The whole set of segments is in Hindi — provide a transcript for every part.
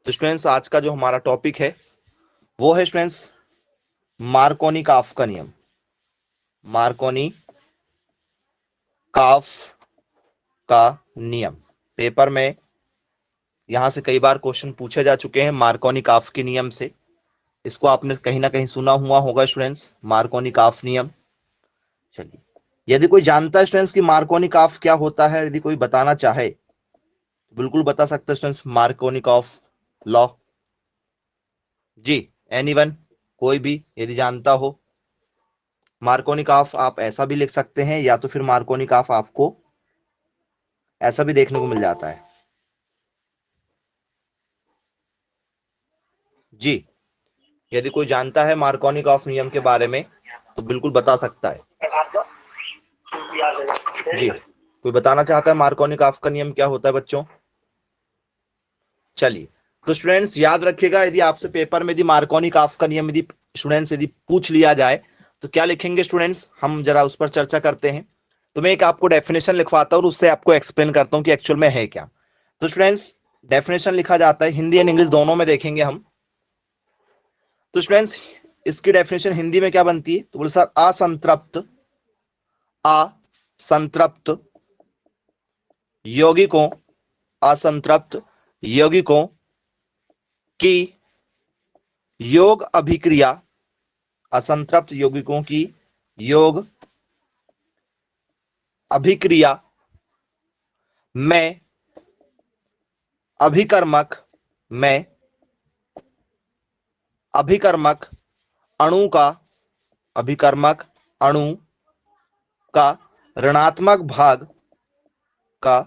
तो स्टूडेंट्स आज का जो हमारा टॉपिक है वो है स्टूडेंट्स मार्कोनी काफ का नियम। मार्कोनी काफ का नियम पेपर में यहां से कई बार क्वेश्चन पूछे जा चुके हैं मार्कोनी काफ के नियम से। इसको आपने कहीं ना कहीं सुना हुआ होगा स्टूडेंट्स, मार्कोनी काफ नियम। चलिए, यदि कोई जानता है स्टूडेंट्स कि मार्कोनी काफ क्या होता है, यदि कोई बताना चाहे तो बिल्कुल बता सकते हैं स्टूडेंट्स। मार्कोनी काफ लॉ, जी, एनीवन, कोई भी यदि जानता हो। मार्कोनी काफ आप ऐसा भी लिख सकते हैं या तो फिर मार्कोनी काफ आपको ऐसा भी देखने को मिल जाता है। जी, यदि कोई जानता है मार्कोनी काफ नियम के बारे में तो बिल्कुल बता सकता है। जी, कोई बताना चाहता है मार्कोनी काफ का नियम क्या होता है बच्चों? चलिए, तो स्टूडेंट्स याद रखिएगा, यदि आपसे पेपर में यदि मार्कोनी काफ का नियम यदि स्टूडेंट्स यदि पूछ लिया जाए तो क्या लिखेंगे स्टूडेंट्स, हम जरा उस पर चर्चा करते हैं। तो मैं एक आपको डेफिनेशन लिखवाता हूं और उससे आपको एक्सप्लेन करता हूं कि एक्चुअल में है क्या। तो स्टूडेंट्स डेफिनेशन लिखा जाता है, हिंदी एंड इंग्लिश दोनों में देखेंगे हम। तो स्टूडेंट्स इसकी डेफिनेशन हिंदी में क्या बनती है? तो बोले सर, असंतृप्त यौगिकों असंतृप्त यौगिकों की योग अभिक्रिया, असंतृप्त यौगिकों की योग अभिक्रिया में अभिकर्मक में अभिकर्मक अणु का अभिकर्मक अणु का ऋणात्मक भाग का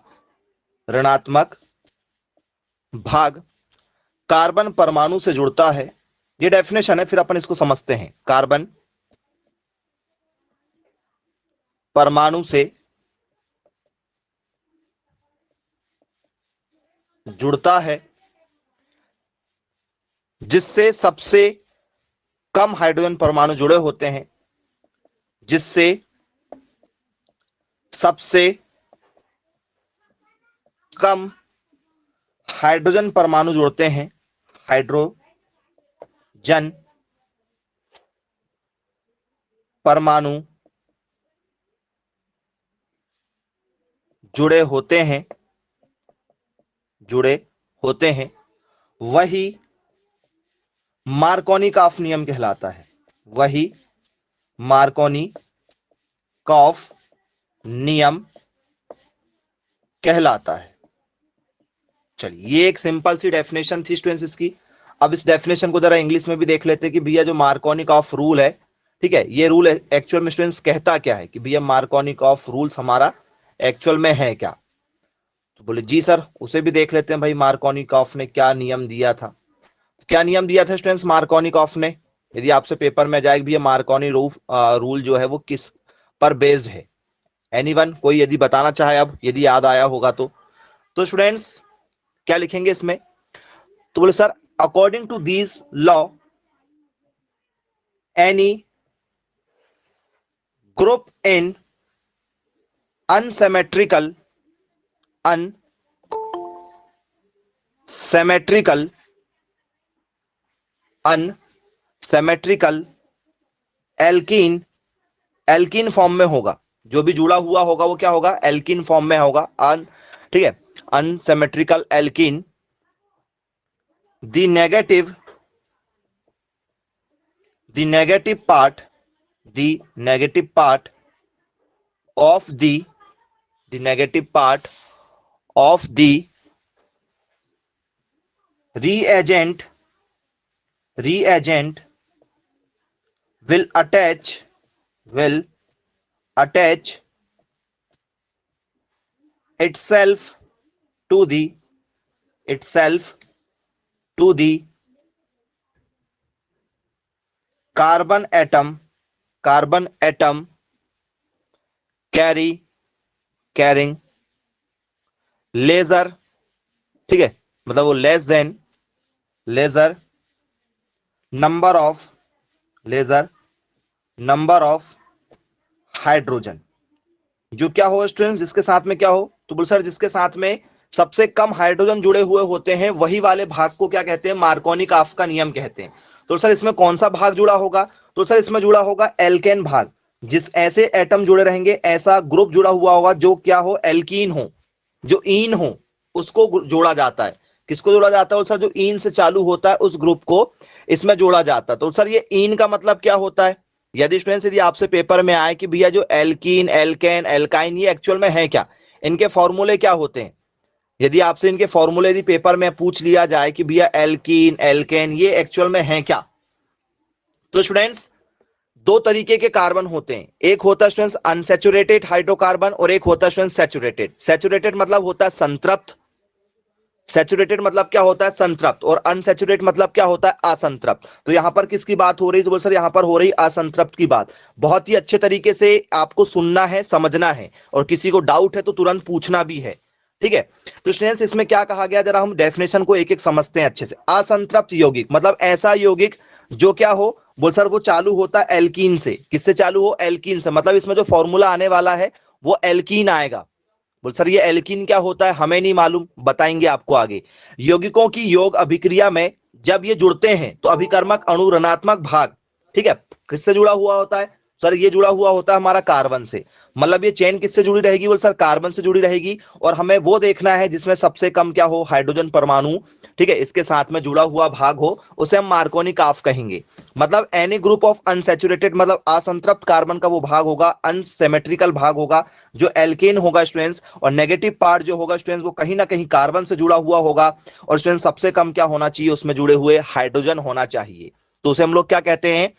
ऋणात्मक भाग कार्बन परमाणु से जुड़ता है। ये डेफिनेशन है, फिर अपन इसको समझते हैं। कार्बन परमाणु से जुड़ता है जिससे सबसे कम हाइड्रोजन परमाणु जुड़े होते हैं, जिससे सबसे कम हाइड्रोजन परमाणु जुड़ते हैं, हाइड्रोजन परमाणु जुड़े होते हैं, जुड़े होते हैं, वही मार्कोनी काफ नियम कहलाता है। वही मार्कोनी काफ नियम कहलाता है। चलिए, ये एक सिंपल सी डेफिनेशन थी स्टूडेंट्स इसकी। अब इस डेफिनेशन को जरा इंग्लिश में भी देख लेते हैं कि भैया जो मार्कोनी ऑफ रूल है, ठीक है, ये रूल एक्चुअल में स्टूडेंट्स कहता क्या है कि भैया मार्कोनी ऑफ रूल्स हमारा एक्चुअल में है क्या। तो बोले जी सर, उसे भी देख लेते हैं भाई मार्कोनी ऑफ ने क्या नियम दिया था। तो क्या नियम दिया था स्टूडेंट्स मार्कोनी ऑफ ने? यदि आपसे पेपर में जाएगा भैया मार्कोनी रूल जो है वो किस पर बेस्ड है? एनीवन, कोई यदि बताना चाहे, अब यदि याद आया होगा तो स्टूडेंट्स क्या लिखेंगे इसमें? तो बोले sir, according to these law any group in unsymmetrical unsymmetrical unsymmetrical alkene alkene form में होगा। जो भी जुड़ा हुआ होगा वो क्या होगा? एल्कीन फॉर्म में होगा। ठीक है, unsymmetrical alkene the negative the negative part the negative part of the negative part of the reagent will attach itself to itself to the carbon atom carrying lesser, ठीक है, मतलब वो लेजर नंबर ऑफ हाइड्रोजन। जो क्या हो स्टूडेंट्स, जिसके साथ में क्या हो? तो बोल सर, जिसके साथ में सबसे कम हाइड्रोजन जुड़े हुए होते हैं, वही वाले भाग को क्या कहते हैं, मार्कोनी-काफ का नियम कहते हैं। तो सर इसमें कौन सा भाग जुड़ा होगा, तो सर इसमें जुड़ा होगा एल्केन भाग। जिस ऐसे एटम जुड़े रहेंगे, ऐसा ग्रुप जुड़ा हुआ होगा जो क्या हो, एल्कीन हो, जो ईन हो, उसको जोड़ा जाता है। किसको जोड़ा जाता है सर, जो ईन से चालू होता है उस ग्रुप को इसमें जोड़ा जाता है। तो सर ये ईन का मतलब क्या होता है, यदि स्टूडेंट्स यदि आपसे पेपर में आए कि भैया जो एल्कीन, एल्केन, एल्काइन ये एक्चुअल में है क्या, इनके फॉर्मूले क्या होते हैं, यदि आपसे इनके फॉर्मूले यदि पेपर में पूछ लिया जाए कि भैया एल्कीन, एल्केन ये एक्चुअल में है क्या, तो स्टूडेंट्स दो तरीके के कार्बन होते हैं, एक होता है स्टूडेंट्स अनसैचुरेटेड हाइड्रोकार्बन और एक होता है स्टूडेंट्स सैचुरेटेड। सैचुरेटेड मतलब होता है संतृप्त, सैचुरेटेड मतलब क्या होता है, संतृप्त, और अनसैचुरेटेड मतलब क्या होता है, असंतृप्त। तो यहां पर किसकी बात हो रही है, तो बोल सर यहां पर हो रही असंतृप्त की बात। बहुत ही अच्छे तरीके से आपको सुनना है, समझना है, और किसी को डाउट है तो तुरंत पूछना भी है, ठीक है। तो स्टूडेंट्स इसमें क्या कहा गया, जरा हम डेफिनेशन को एक एक समझते हैं अच्छे से। असंतृप्त यौगिक मतलब ऐसा यौगिक जो क्या हो, बोल सर वो चालू होता है एल्कीन से। किससे चालू हो, एल्कीन से, मतलब इसमें जो फॉर्मूला आने वाला है वो एल्कीन आएगा। बोल सर ये एल्कीन क्या होता है, हमें नहीं मालूम, बताएंगे आपको आगे। यौगिकों की योग अभिक्रिया में जब ये जुड़ते हैं तो अभिकर्मक अणु ऋणात्मक भाग, ठीक है, किससे जुड़ा हुआ होता है, सर ये जुड़ा हुआ होता है हमारा कार्बन से। मतलब ये चेन किससे जुड़ी रहेगी, बोल सर कार्बन से जुड़ी रहेगी। और हमें वो देखना है जिसमें सबसे कम क्या हो, हाइड्रोजन परमाणु, ठीक है, इसके साथ में जुड़ा हुआ भाग हो, उसे हम मार्कोनी काफ कहेंगे। मतलब एनी ग्रुप ऑफ अनसैचुरेटेड मतलब असंतृप्त कार्बन का वो भाग होगा, अनसिमेट्रिकल भाग होगा जो एल्केन होगा स्टूडेंट्स, और नेगेटिव पार्ट जो होगा स्टूडेंट्स वो कहीं ना कहीं कार्बन से जुड़ा हुआ होगा। और स्टूडेंट्स सबसे कम क्या होना चाहिए, उसमें जुड़े हुए हाइड्रोजन होना चाहिए। तो उसे हम लोग क्या कहते हैं,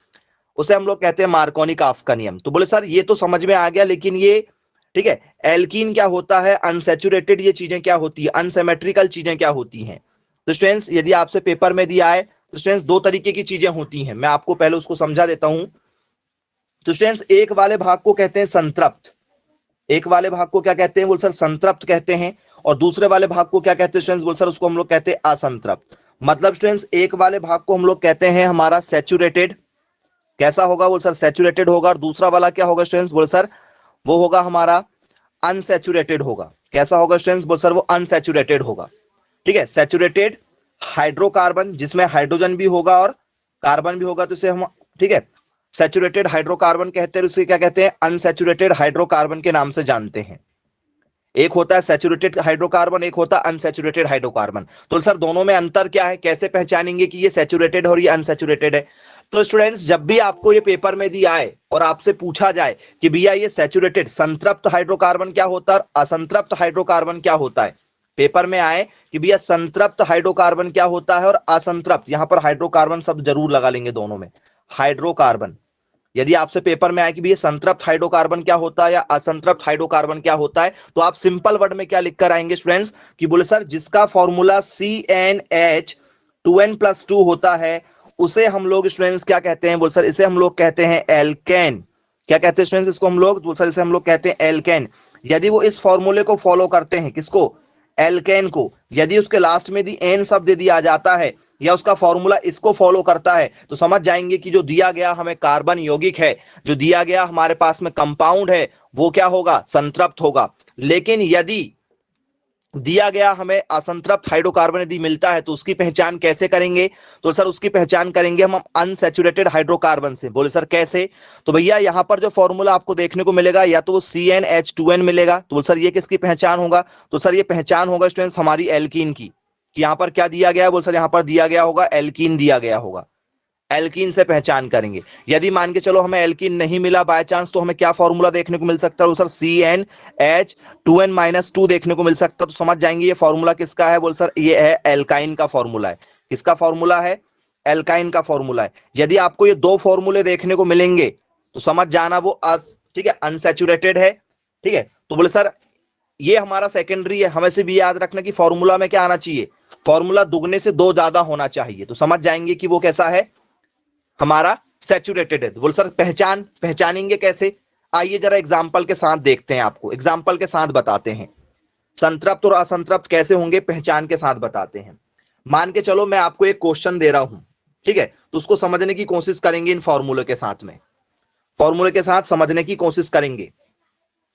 उसे हम लोग कहते हैं मार्कोनी काफ का नियम। तो बोले सर ये तो समझ में आ गया, लेकिन ये ठीक है, एल्कीन क्या होता है, अनसैचुरेटेड ये चीजें क्या होती है, अनसिमेट्रिकल चीजें क्या होती हैं। तो स्टूडेंट्स यदि आपसे पेपर में दिया है तो स्टूडेंट्स दो तरीके की चीजें होती हैं, मैं आपको पहले उसको समझा देता हूं। तो स्टूडेंट्स एक वाले भाग को कहते हैं संतृप्त, एक वाले भाग को क्या कहते हैं, बोल सर संतृप्त कहते हैं। और दूसरे वाले भाग को क्या कहते हैं स्टूडेंट्स, बोल सर उसको हम लोग कहते हैं असंतृप्त। मतलब स्टूडेंट्स एक वाले भाग को हम लोग कहते हैं हमारा सैचुरेटेड, कैसा होगा बोल सर, सैचुरेटेड होगा। और दूसरा वाला क्या होगा स्टूडेंट्स, बोल सर वो होगा हमारा अनसैचुरेटेड होगा। कैसा होगा स्टूडेंट्स, बोल सर वो अनसैचुरेटेड होगा, ठीक है। सैचुरेटेड हाइड्रोकार्बन जिसमें हाइड्रोजन भी होगा और कार्बन भी होगा, तो इसे हम ठीक है सैचुरेटेड हाइड्रोकार्बन कहते हैं, उसे क्या कहते हैं, अनसैचुरेटेड हाइड्रोकार्बन के नाम से जानते हैं। एक होता है सैचुरेटेड हाइड्रोकार्बन, एक होता है अनसैचुरेटेड हाइड्रोकार्बन। तो सर दोनों में अंतर क्या है, कैसे पहचानेंगे कि ये सैचुरेटेड और ये अनसैचुरेटेड है। तो स्टूडेंट्स जब भी आपको ये पेपर में दिया है और आपसे पूछा जाए कि भैया ये सैचुरेटेड संतृप्त हाइड्रोकार्बन क्या होता है, असंतृप्त हाइड्रोकार्बन क्या होता है, पेपर में आए कि भैया संतृप्त हाइड्रोकार्बन क्या होता है और असंतृप्त, यहां पर हाइड्रोकार्बन सब जरूर लगा लेंगे दोनों में, हाइड्रोकार्बन। यदि आपसे पेपर में आए कि भैया संतृप्त हाइड्रोकार्बन क्या होता है या असंतृप्त हाइड्रोकार्बन क्या होता है, तो आप सिंपल वर्ड में क्या लिखकर आएंगे स्टूडेंट्स, कि बोले सर जिसका फॉर्मूला CnH2n+2 होता है उसे हम लोग स्टूडेंट्स क्या कहते हैं, बोल सर इसे हम लोग कहते हैं एल्केन। क्या कहते हैं स्टूडेंट्स इसको हम लोग, बोल सर इसे हम लोग कहते हैं एल्केन। यदि वो इस फॉर्मूले को फॉलो करते हैं, किसको, एल्केन को, यदि उसके लास्ट में दी एन शब्द यदि आ जाता है या उसका फॉर्मूला इसको फॉलो करता है, तो समझ जाएंगे कि जो दिया गया हमें कार्बन यौगिक है, जो दिया गया हमारे पास में कंपाउंड है, वो क्या होगा, संतृप्त होगा। लेकिन यदि दिया गया हमें असंतृप्त हाइड्रोकार्बन यदि मिलता है तो उसकी पहचान कैसे करेंगे, तो सर उसकी पहचान करेंगे हम अनसैचुरेटेड हाइड्रोकार्बन से। बोले सर कैसे, तो भैया यहां पर जो फॉर्मूला आपको देखने को मिलेगा या तो वो CnH2n मिलेगा, तो बोल सर ये किसकी पहचान होगा, तो सर ये पहचान होगा स्टूडेंट्स हमारी एल्कीन की। कि यहां पर क्या दिया गया है, बोल सर यहां पर दिया गया होगा एल्कीन दिया गया होगा, एल्कीन से पहचान करेंगे। यदि मान के चलो हमें एल्कीन नहीं मिला बाय चांस, तो हमें क्या फॉर्मूला देखने को मिल सकता है, सर CnH2n-2 देखने को मिल सकता है। तो समझ जाएंगे ये फॉर्मूला किसका है, बोल सर ये है एल्काइन का फॉर्मूला है। किसका फॉर्मूला है, एल्काइन का फॉर्मूला है। यदि आपको ये दो फॉर्मूले देखने को मिलेंगे तो समझ जाना वो ठीक है अनसैचुरेटेड है, ठीक है। तो बोले सर ये हमारा सेकेंडरी है, हमें सिर्फ ये याद रखना कि फॉर्मूला में क्या आना चाहिए, फॉर्मूला दुगने से दो ज्यादा होना चाहिए। तो समझ जाएंगे कि वो कैसा है, हमारा सैचुरेटेड है। बोल सर पहचानेंगे कैसे, आइए जरा एग्जांपल के साथ देखते हैं, आपको एग्जांपल के साथ बताते हैं संतृप्त और असंतृप्त कैसे होंगे, पहचान के साथ बताते हैं। मान के चलो मैं आपको एक क्वेश्चन दे रहा हूं, ठीक है, तो उसको समझने की कोशिश करेंगे इन फॉर्मूले के साथ में, फॉर्मूले के साथ समझने की कोशिश करेंगे।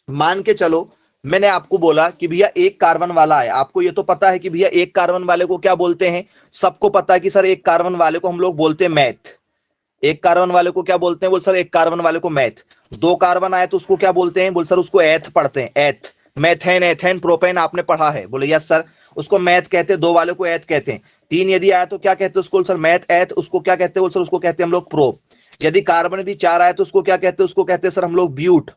मान के चलो मैंने आपको बोला कि भैया एक कार्बन वाला है, आपको ये तो पता है कि भैया एक कार्बन वाले को क्या बोलते हैं, सबको पता है कि सर एक कार्बन वाले को हम लोग बोलते हैं मैथ। एक कार्बन वाले को क्या बोलते हैं, बोल सर एक कार्बन वाले को मैथ। दो कार्बन आए तो उसको क्या बोलते हैं, बोल सर उसको एथ पढ़ते हैं, एथ। मैथेन, एथेन, प्रोपेन आपने पढ़ा है, बोले यस सर, उसको मैथ कहते हैं, दो वाले को एथ कहते हैं। तीन यदि आया तो क्या कहते हैं उसको, सर मैथ एथ, उसको क्या कहते हैं बोल सर, उसको कहते हैं हम लोग प्रोप। यदि कार्बन यदि चार आए तो उसको क्या कहते हैं, उसको कहते हैं सर हम लोग ब्यूट।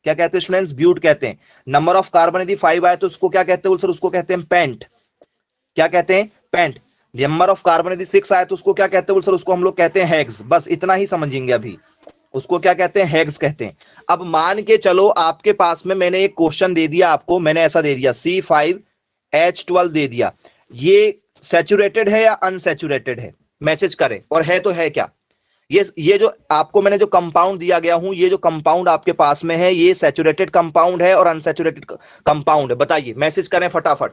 क्या कहते हैं स्टूडेंट्स, ब्यूट कहते हैं। नंबर ऑफ कार्बन यदि 5 आए तो उसको क्या कहते हैं सर, उसको कहते हैं पेंट। क्या कहते हैं, पेंट। नंबर ऑफ कार्बन यदि 6 आए तो उसको क्या कहते हैं सर, उसको हम लोग कहते हैं हेक्स। बस इतना ही समझेंगे अभी, उसको क्या कहते हैं, हेक्स कहते हैं। अब मान के चलो आपके पास में मैंने एक क्वेश्चन दे दिया आपको, मैंने ऐसा दे दिया C5H12 दे दिया, ये सैचुरेटेड है या अनसैचुरेटेड है, मैसेज करें, और है तो है क्या। ये जो आपको मैंने जो कंपाउंड दिया गया हूं, ये जो कंपाउंड आपके पास में है, ये सैचुरेटेड कंपाउंड है और अनसैचुरेटेड कंपाउंड है, बताइए, मैसेज करें फटाफट,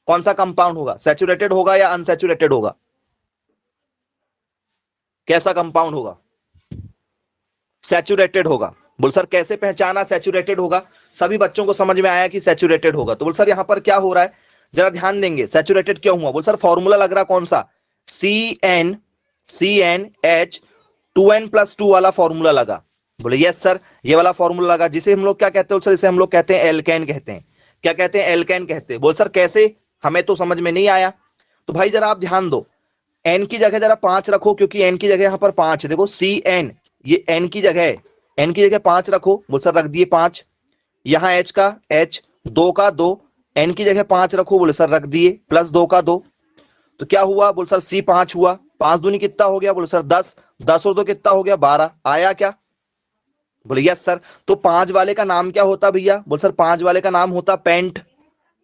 कौन सा कंपाउंड होगा, सैचुरेटेड होगा या अनसैचुरेटेड होगा, कैसा कंपाउंड होगा, सैचुरेटेड होगा। बोल सर कैसे पहचाना सैचुरेटेड होगा, सभी बच्चों को समझ में आया कि सैचुरेटेड होगा। तो बोल सर यहां पर क्या हो रहा है, जरा ध्यान देंगे, सैचुरेटेड क्यों हुआ, बोल सर फॉर्मूला लग रहा कौन सा, CnH2n+2 वाला फॉर्मूला लगा। बोले यस सर, ये वाला फॉर्मूला लगा, जिसे हम लोग क्या कहते हैं सर, इसे हम लोग कहते हैं एल्केन कहते हैं। क्या कहते हैं, एल्केन कहते हैं। बोल सर कैसे, हमें तो समझ में नहीं आया। तो भाई जरा आप ध्यान दो, एन की जगह जरा 5 रखो, क्योंकि एन की जगह यहां पर 5 है, देखो CN, ये एन की जगह है, एन की जगह 5 रखो। बोल सर रख दिए 5, यहां एच का एच, 2 का 2, एन की जगह 5 रखो, बोले सर रख दिए, प्लस 2 का 2, तो क्या हुआ, बोल सर C5 हुआ, 5 दूनी कितना हो गया, बोले सर 10, 10 और 2 कितना हो गया 12, आया क्या, बोले यस सर। तो 5 वाले का नाम क्या होता भैया, बोल सर 5 वाले का नाम होता पेंट।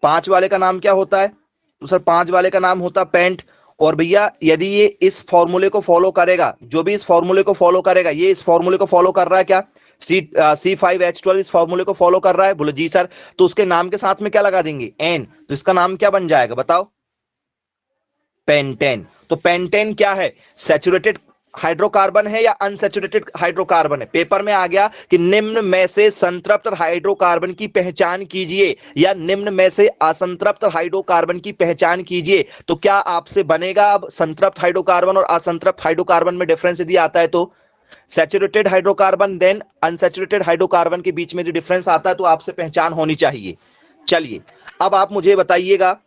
5 वाले का नाम क्या होता है, तो सर 5 वाले का नाम होता पेंट। और भैया यदि ये इस फॉर्मूले को फॉलो करेगा, जो भी इस फॉर्मूले को फॉलो करेगा, ये इस फॉर्मूले को फॉलो कर रहा है क्या, C5H12 इस फॉर्मूले को फॉलो कर रहा है, बोले जी सर, तो उसके नाम के साथ में क्या लगा देंगे, एन, तो इसका नाम क्या बन जाएगा बताओ, पेंटेन। तो पेंटेन क्या है, सैचुरेटेड हाइड्रोकार्बन है या अनसैचुरेटेड हाइड्रोकार्बन है, पेपर में आ गया कि निम्न में से संतृप्त हाइड्रोकार्बन की पहचान कीजिए, या निम्न में से असंतृप्त हाइड्रोकार्बन की पहचान कीजिए, तो क्या आपसे बनेगा, अब संतृप्त हाइड्रोकार्बन और असंतृप्त हाइड्रोकार्बन में डिफरेंस यदि आता है तो saturated hydrocarbon then unsaturated hydrocarbon के बीच में जो डिफरेंस आता है, तो आपसे पहचान होनी चाहिए। चलिए अब आप मुझे बताइएगा,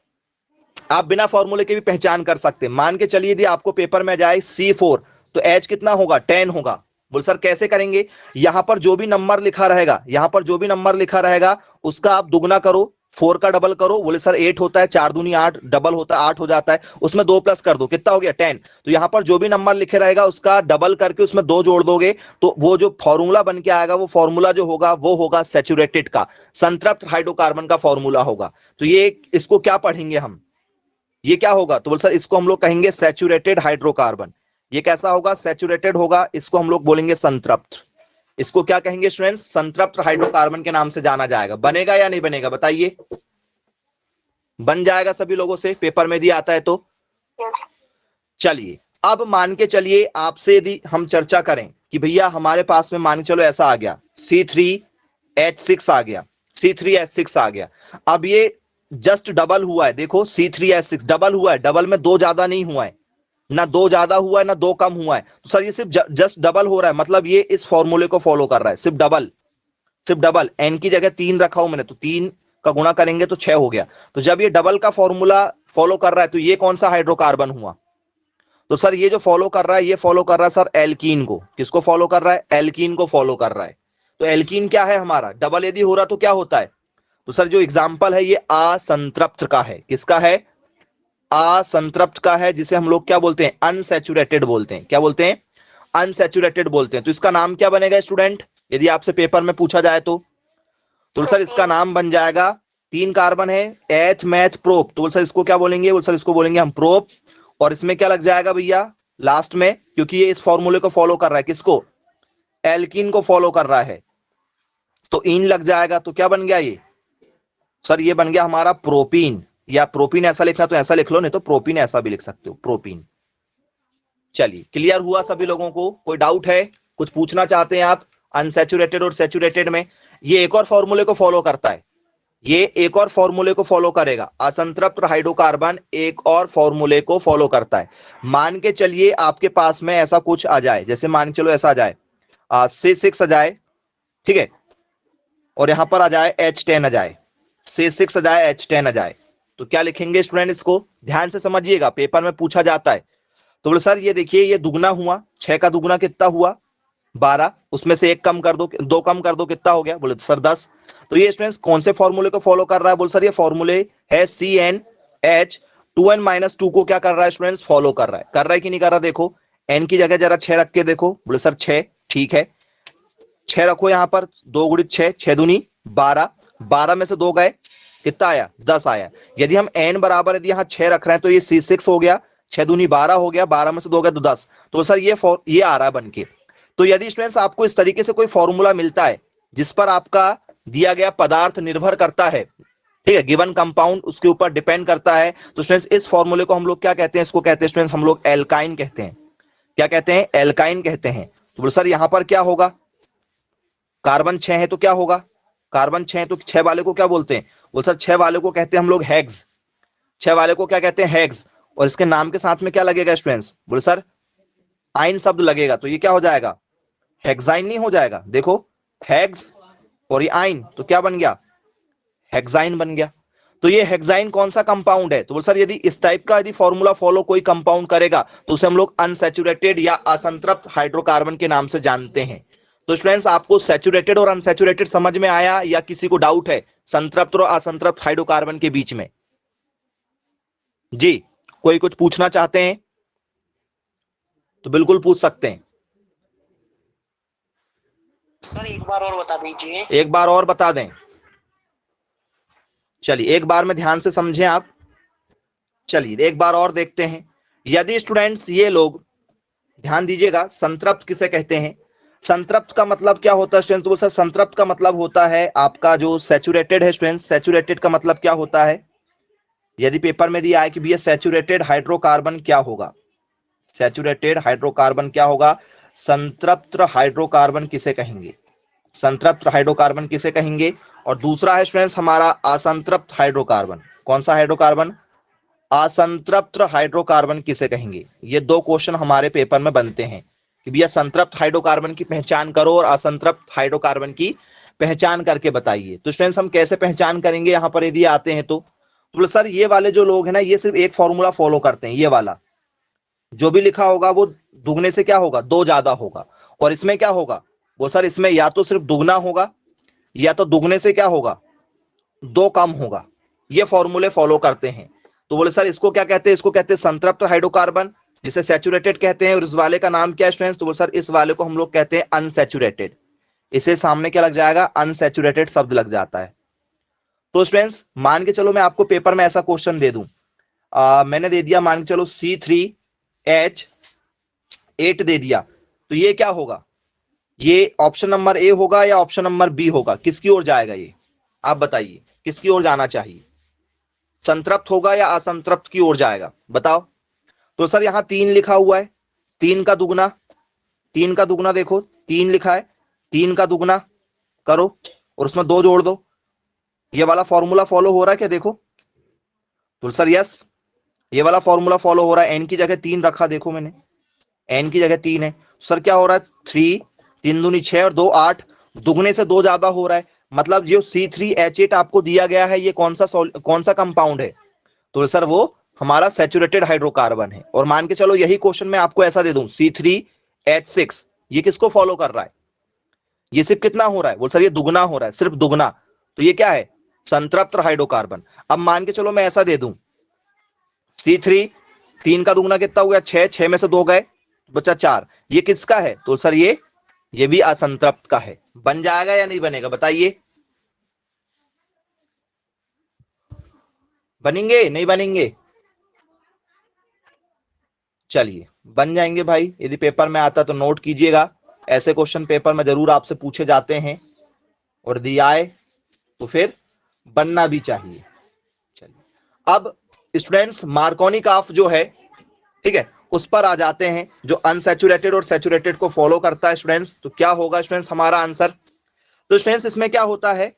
आप बिना फॉर्मूले के भी पहचान कर सकते हैं। मान के चलिए यदि आपको पेपर में जाए C4, तो H कितना होगा, 10 होगा। बोल सर कैसे करेंगे, यहां पर जो भी नंबर लिखा रहेगा, यहां पर जो भी नंबर लिखा रहेगा उसका आप दुगना करो, 4 का डबल करो, बोले सर 8 होता है, 4 दूनी 8, डबल होता है 8 हो जाता है, उसमें 2 प्लस कर दो, कितना हो गया 10। तो यहां पर जो भी नंबर लिखे रहेगा उसका डबल करके उसमें 2 जोड़ दोगे, तो वो जो फॉर्मूला बन के आएगा, वो फॉर्मूला जो होगा वो होगा सैचुरेटेड का, संतृप्त हाइड्रोकार्बन का फॉर्मूला होगा। तो ये इसको क्या पढ़ेंगे हम, ये क्या होगा, तो बोल सर इसको हम लोग कहेंगे सैचुरेटेड हाइड्रोकार्बन। ये कैसा होगा, सैचुरेटेड होगा, इसको हम लोग बोलेंगे संतृप्त। इसको क्या कहेंगे स्टूडेंट्स, संतृप्त हाइड्रोकार्बन के नाम से जाना जाएगा। बनेगा या नहीं बनेगा बताइए, बन जाएगा सभी लोगों से, पेपर में भी आता है तो yes. चलिए अब मान के चलिए आपसे यदि हम चर्चा करें कि भैया हमारे पास में मान के चलो ऐसा आ गया, C3H6 आ गया, C3H6 आ गया। अब ये जस्ट डबल हुआ है, देखो C3H6 डबल हुआ है, डबल में 2 ज्यादा नहीं हुआ है, ना 2 ज्यादा हुआ है ना 2 कम हुआ है, तो सर ये सिर्फ जस्ट डबल हो रहा है, मतलब ये इस फॉर्मूले को फॉलो कर रहा है, सिर्फ डबल, सिर्फ डबल। एन की जगह 3 रखा हूं मैंने, तो 3 का गुणा करेंगे तो 6 हो गया। तो जब ये डबल का फॉर्मूला फॉलो कर रहा है, तो ये कौन सा हाइड्रोकार्बन हुआ, तो सर ये जो फॉलो कर रहा है, ये फॉलो कर रहा है सर एल्कीन को। किसको फॉलो कर रहा है, एल्कीन को फॉलो कर रहा है। तो एल्कीन क्या है हमारा, डबल यदि हो रहा तो क्या होता है, तो सर जो एग्जाम्पल है ये असंतृप्त का है, किसका है, असंतृप्त का है, जिसे हम लोग क्या बोलते हैं, अनसैचुरेटेड बोलते हैं। क्या बोलते हैं, अनसैचुरेटेड बोलते हैं। तो इसका नाम क्या बनेगा स्टूडेंट, यदि आपसे पेपर में पूछा जाए तो सर इसका नाम बन जाएगा, 3 कार्बन है, एथ मैथ प्रोप, तो सर इसको क्या बोलेंगे, बोल सर इसको बोलेंगे हम प्रोप। और इसमें क्या लग जाएगा भैया लास्ट में, क्योंकि ये इस फॉर्मूले को फॉलो कर रहा है, किसको, एल्कीन को फॉलो कर रहा है, तो इन लग जाएगा। तो क्या बन गया ये, सर ये बन गया हमारा प्रोपीन, या प्रोपीन ऐसा लिखना तो ऐसा लिख लो, नहीं तो प्रोपीन ऐसा भी लिख सकते हो, प्रोपीन। चलिए क्लियर हुआ सभी लोगों को, कोई डाउट है, कुछ पूछना चाहते हैं आप, अनसैचुरेटेड और सैचुरेटेड में ये एक और फॉर्मूले को फॉलो करता है, ये एक और फॉर्मूले को फॉलो करेगा। असंतृप्त हाइड्रोकार्बन एक और फॉर्मूले को फॉलो करता है। मान के चलिए आपके पास में ऐसा कुछ आ जाए, जैसे मान के चलो ऐसा आ जाए C6 आ जाए, ठीक है, और यहां पर आ जाए H10 आ जाए, C6 आ जाए H10 आ जाए, तो क्या लिखेंगे स्टूडेंट? इसको ध्यान से समझिएगा, पेपर में पूछा जाता है। तो बोले सर ये देखिए ये दुगना हुआ, 6 का दुगना कितना हुआ? 12, उसमें से एक कम कर दो, 2 कम कर दो, कितना हो गया? बोले सर 10। तो ये स्टूडेंट्स कौन से फॉर्मूले को फॉलो कर रहा है? बोले सर ये फॉर्मूले है CnH, 2n-2 को क्या कर रहा है स्टूडेंट्स? फॉलो कर रहा है कि नहीं कर रहा? देखो n की जगह जरा 6 रख के देखो। बोले सर 6, ठीक है, 6 रखो यहां पर, 2 गुणित 6, 6 दूनी 12, 12 में से 2 गए, कितना आया? 10 आया। यदि हम n बराबर यदि यहाँ 6 रख रहे हैं तो ये C6 हो गया, 6 दूनी 12 हो गया, 12 में से 2 गए तो 10। तो सर ये आ रहा है बन के। तो यदि स्टूडेंट्स आपको इस तरीके से कोई फॉर्मूला मिलता है जिस पर आपका दिया गया पदार्थ निर्भर करता है, ठीक है, गिवन कंपाउंड उसके ऊपर डिपेंड करता है, तो स्टूडेंट्स इस फॉर्मूले को हम लोग क्या कहते हैं? इसको कहते हैं स्टूडेंट्स हम लोग एल्काइन कहते हैं। क्या कहते हैं? एल्काइन कहते हैं। तो सर यहां पर क्या होगा? कार्बन 6 है तो क्या होगा? कार्बन 6 है तो 6 वाले को क्या बोलते हैं? बोल सर 6 वाले को कहते हैं हम लोग हेक्स। 6 वाले को क्या कहते हैं? हेक्स। और इसके नाम के साथ में क्या लगेगा स्टूडेंट्स? बोले सर आइन शब्द लगेगा, तो ये क्या हो जाएगा? हेक्साइन नहीं हो जाएगा? देखो हेक्स और ये आइन, तो क्या बन गया? हेक्साइन बन गया। तो ये हेक्साइन कौन सा कंपाउंड है? तो बोल सर यदि इस टाइप का यदि फॉर्मूला फॉलो कोई कंपाउंड करेगा तो उसे हम लोग अनसैचुरेटेड या असंतृप्त हाइड्रोकार्बन के नाम से जानते हैं। तो स्टूडेंट्स आपको सैचुरेटेड और अनसैचुरेटेड समझ में आया या किसी को डाउट है संतृप्त और असंतृप्त हाइड्रोकार्बन के बीच में? जी, कोई कुछ पूछना चाहते हैं तो बिल्कुल पूछ सकते हैं। सर एक बार और बता दीजिए। एक बार और बता दें? चलिए एक बार में ध्यान से समझें आप। चलिए एक बार और देखते हैं। यदि स्टूडेंट्स ये लोग ध्यान दीजिएगा, संतृप्त किसे कहते हैं? संतृप्त का मतलब क्या होता है स्टूडेंट्स? तो सर संतृप्त का मतलब होता है आपका जो सैचुरेटेड है स्टूडेंट्स। सैचुरेटेड का मतलब क्या होता है? यदि पेपर में दिया है कि भैया सैचुरेटेड हाइड्रोकार्बन क्या होगा? सैचुरेटेड हाइड्रोकार्बन क्या होगा? संतृप्त हाइड्रोकार्बन किसे कहेंगे? संतृप्त हाइड्रोकार्बन किसे कहेंगे? और दूसरा है स्टूडेंट्स हमारा असंतृप्त हाइड्रोकार्बन। कौन सा हाइड्रोकार्बन? असंतृप्त हाइड्रोकार्बन किसे कहेंगे? ये दो क्वेश्चन हमारे पेपर में बनते हैं कि भैया संतृप्त हाइड्रोकार्बन की पहचान करो और असंतृप्त हाइड्रोकार्बन की पहचान करके बताइए। तो स्टूडेंट्स हम कैसे पहचान करेंगे यहां पर यदि आते हैं तो सर ये वाले जो लोग हैं ना ये सिर्फ एक फॉर्मूला फॉलो करते हैं। ये वाला जो भी लिखा होगा वो दुगने से क्या होगा? 2 ज्यादा होगा। और इसमें क्या होगा? वो सर इसमें या तो सिर्फ दुगना होगा या तो दुगने से क्या होगा? 2 कम होगा। ये फॉर्मूले फॉलो करते हैं। तो बोले सर इसको क्या कहते हैं? इसको कहते हैं संतृप्त हाइड्रोकार्बन, जिसे सैचुरेटेड कहते हैं। और इस वाले का नाम क्या है स्टूडेंट्स? तो बोले सर इस वाले को हम लोग कहते हैं अनसैचुरेटेड। इसे सामने क्या लग जाएगा? अनसैचुरेटेड शब्द लग जाता है। तो स्टूडेंट्स मान के चलो मैं आपको पेपर में ऐसा क्वेश्चन दे दूं, मैंने दे दिया मान के चलो C3H8 दे दिया, तो ये क्या होगा? ये ऑप्शन नंबर ए होगा या ऑप्शन नंबर बी होगा? किसकी ओर जाएगा ये? आप बताइए किसकी ओर जाना चाहिए? संतृप्त होगा या असंतृप्त की ओर जाएगा? बताओ। तो सर यहां 3 लिखा हुआ है, 3 का दुगना, 3 का दुगना देखो 3 लिखा है, 3 का दुगना करो और उसमें 2 जोड़ दो। ये वाला फॉर्मूला फॉलो हो रहा है क्या? देखो तो सर यस, ये वाला फॉर्मूला फॉलो हो रहा है। एन की जगह 3 रखा, देखो मैंने एन की जगह 3 है। सर क्या हो रहा है? 3, 3 दूनी 6 और 2 8, दुगने से 2 ज्यादा हो रहा है। मतलब जो C3H8 आपको दिया गया है ये कौन सा कंपाउंड है? तो सर वो हमारा सैचुरेटेड हाइड्रोकार्बन है। और मान के चलो यही क्वेश्चन मैं आपको ऐसा दे दूं C3H6, ये किसको फॉलो कर रहा है? ये सिर्फ कितना हो रहा है? बोल सर ये दुगना हो रहा है, सिर्फ दुगना। तो ये क्या है? संतृप्त हाइड्रोकार्बन। अब मान के चलो मैं ऐसा दे दूं C3, 3 का दुगना कितना हो गया? 6, 6 में से 2 गए, बचा 4। ये किसका है? तो सर ये भी असंतृप्त का है। बन जाएगा या नहीं बनेगा? बताइए। बनेंगे नहीं बनेंगे? चलिए बन जाएंगे भाई। यदि पेपर में आता तो नोट कीजिएगा, ऐसे क्वेश्चन पेपर में जरूर आपसे पूछे जाते हैं और दिया आए तो फिर बनना भी चाहिए। चलिए अब स्टूडेंट्स मार्कोनी काफ जो है, ठीक है, उस पर आ जाते हैं जो अनसैचुरेटेड और सैचुरेटेड को फॉलो करता है स्टूडेंट्स। तो क्या होगा स्टूडेंट्स हमारा आंसर? तो स्टूडेंट्स इसमें क्या होता है,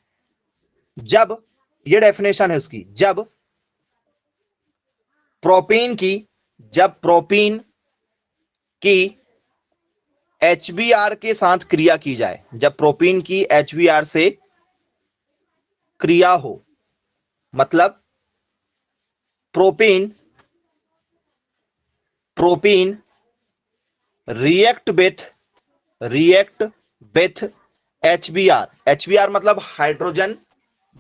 जब ये डेफिनेशन है उसकी। जब प्रोपीन की HBr के साथ क्रिया की जाए, जब प्रोपीन की HBr से क्रिया हो, मतलब प्रोपीन रिएक्ट विथ HBr मतलब हाइड्रोजन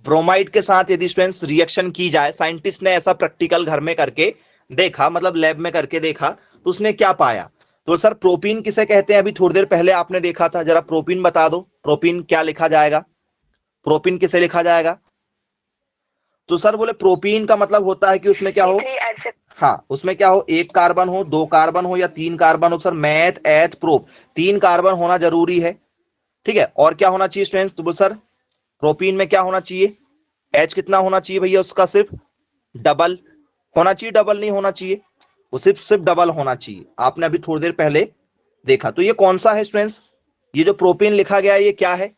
ब्रोमाइड के साथ यदि स्टूडेंट्स रिएक्शन की जाए, साइंटिस्ट ने ऐसा प्रैक्टिकल घर में करके देखा, मतलब लैब में करके देखा, तो उसने क्या पाया? तो सर प्रोपीन किसे कहते हैं? अभी थोड़ी देर पहले आपने देखा था, जरा प्रोपीन बता दो, प्रोपीन क्या लिखा जाएगा? प्रोपीन किसे लिखा जाएगा? तो सर बोले प्रोपीन का मतलब होता है कि उसमें क्या हो, हाँ उसमें क्या हो, एक कार्बन हो, दो कार्बन हो या तीन कार्बन हो। सर मैथ एथ प्रोप, तीन कार्बन होना जरूरी है, ठीक है। और क्या होना चाहिए स्टूडेंट्स? तो सर प्रोपीन में क्या होना चाहिए? H कितना होना चाहिए भैया उसका? सिर्फ डबल होना चाहिए, डबल नहीं होना चाहिए, वो सिर्फ डबल होना चाहिए। आपने अभी थोड़ी देर पहले देखा। तो ये कौन सा है स्टूडेंट्स? ये जो प्रोपीन लिखा गया है ये क्या है?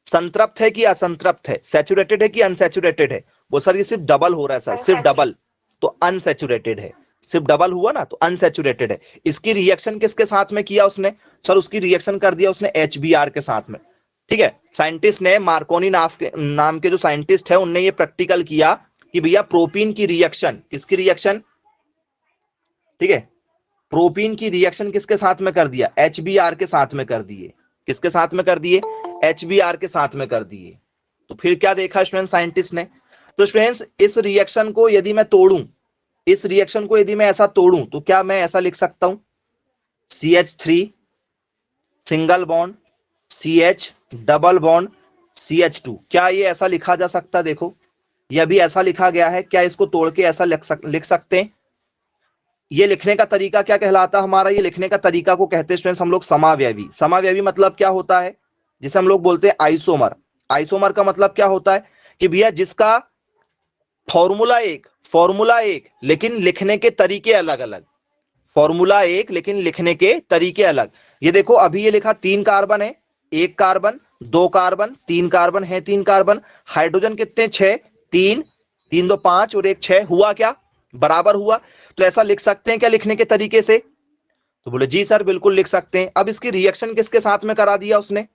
संतृप्त है कि असंतृप्त है? सैचुरेटेड है कि अनसैचुरेटेड है? वो सर ये सिर्फ डबल हो रहा है सर, सिर्फ डबल, तो अनसैचुरेटेड है। सिर्फ डबल हुआ ना तो अनसैचुरेटेड है। इसकी रिएक्शन किसके साथ में किया उसने? सर उसकी रिएक्शन कर दिया उसने HBr के साथ में, ठीक है। साइंटिस्ट ने, मार्कोनी नाम के जो साइंटिस्ट है, उनने ये प्रैक्टिकल किया कि भैया प्रोपीन की रिएक्शन, किसकी रिएक्शन, ठीक है, प्रोपीन की रिएक्शन किसके साथ में कर दिया? HBr के साथ में कर दिए। किसके साथ में कर दिए? HBr के साथ में कर दिए। तो फिर क्या देखा स्टूडेंट साइंटिस्ट ने? तो स्टूडेंट्स इस रिएक्शन को यदि मैं तोड़ूं, इस रिएक्शन को यदि मैं ऐसा तोड़ूं, तो क्या मैं ऐसा लिख सकता हूं? CH3 single bond CH double bond CH2, क्या ये ऐसा लिखा जा सकता? देखो ये अभी ऐसा लिखा गया है, क्या इसको तोड़ के ऐसा लिख सकते हैं? ये लिखने का तरीका क्या कहलाता है हमारा? ये लिखने का तरीका को कहते हैं स्टूडेंट्स हम लोग समावयवी। समावयवी मतलब क्या होता है? जिसे हम लोग बोलते हैं आइसोमर। आइसोमर का मतलब क्या होता है कि भैया जिसका फॉर्मूला एक लेकिन लिखने के तरीके अलग अलग, फॉर्मूला एक लेकिन लिखने के तरीके अलग। ये देखो अभी ये लिखा तीन कार्बन है, एक कार्बन, दो कार्बन, तीन कार्बन है, तीन कार्बन, हाइड्रोजन कितने? 6, 3, 3 2 5 और एक 6, हुआ क्या? बराबर हुआ। तो ऐसा लिख सकते हैं क्या लिखने के तरीके से? तो बोले जी सर बिल्कुल लिख सकते हैं। अब इसकी रिएक्शन किसके साथ में करा दिया उसने?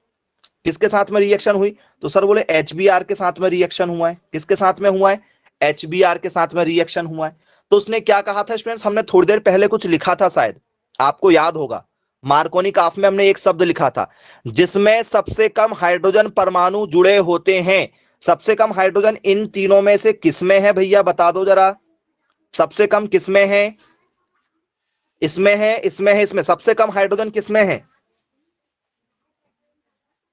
किसके साथ में रिएक्शन हुई? तो सर बोले HBr के साथ में रिएक्शन हुआ है। किसके साथ में हुआ है? HBr के साथ में रिएक्शन हुआ है। तो उसने क्या कहा था स्टूडेंट्स? हमने थोड़ी देर पहले कुछ लिखा था, शायद आपको याद होगा, मार्कोनी काफ में हमने एक शब्द लिखा था, जिसमें सबसे कम हाइड्रोजन परमाणु जुड़े होते हैं। सबसे कम हाइड्रोजन इन तीनों में से किसमें है भैया? बता दो जरा, सबसे कम किसमें है? इसमें है, इसमें है, इसमें सबसे कम हाइड्रोजन किसमें है?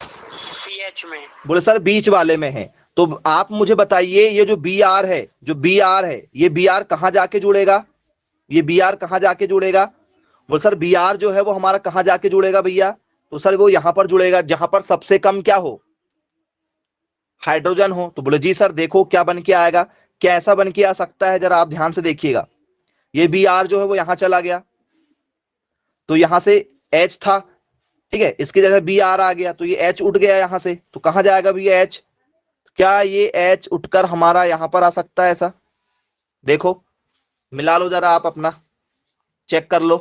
CH में। बोले सर बीच वाले में है। तो आप मुझे बताइए ये जो Br है, ये Br कहां जाके जुड़ेगा? ये Br कहां जाके जुड़ेगा? बोले सर Br जो है वो हमारा कहां जाके जुड़ेगा भैया? तो सर वो यहां पर जुड़ेगा जहां पर सबसे कम क्या हो? हाइड्रोजन हो। तो बोले जी सर देखो क्या बन के आएगा, क्या ऐसा बन के आ सकता है? जरा आप ध्यान से देखिएगा, ये Br जो है वो यहां चला गया, तो यहां से H था, ठीक है, इसकी जगह Br आ गया, तो ये H उठ गया यहां से, तो कहां जाएगा भैया H? क्या ये H उठकर हमारा यहां पर आ सकता है? ऐसा देखो, मिला लो जरा, आप अपना चेक कर लो,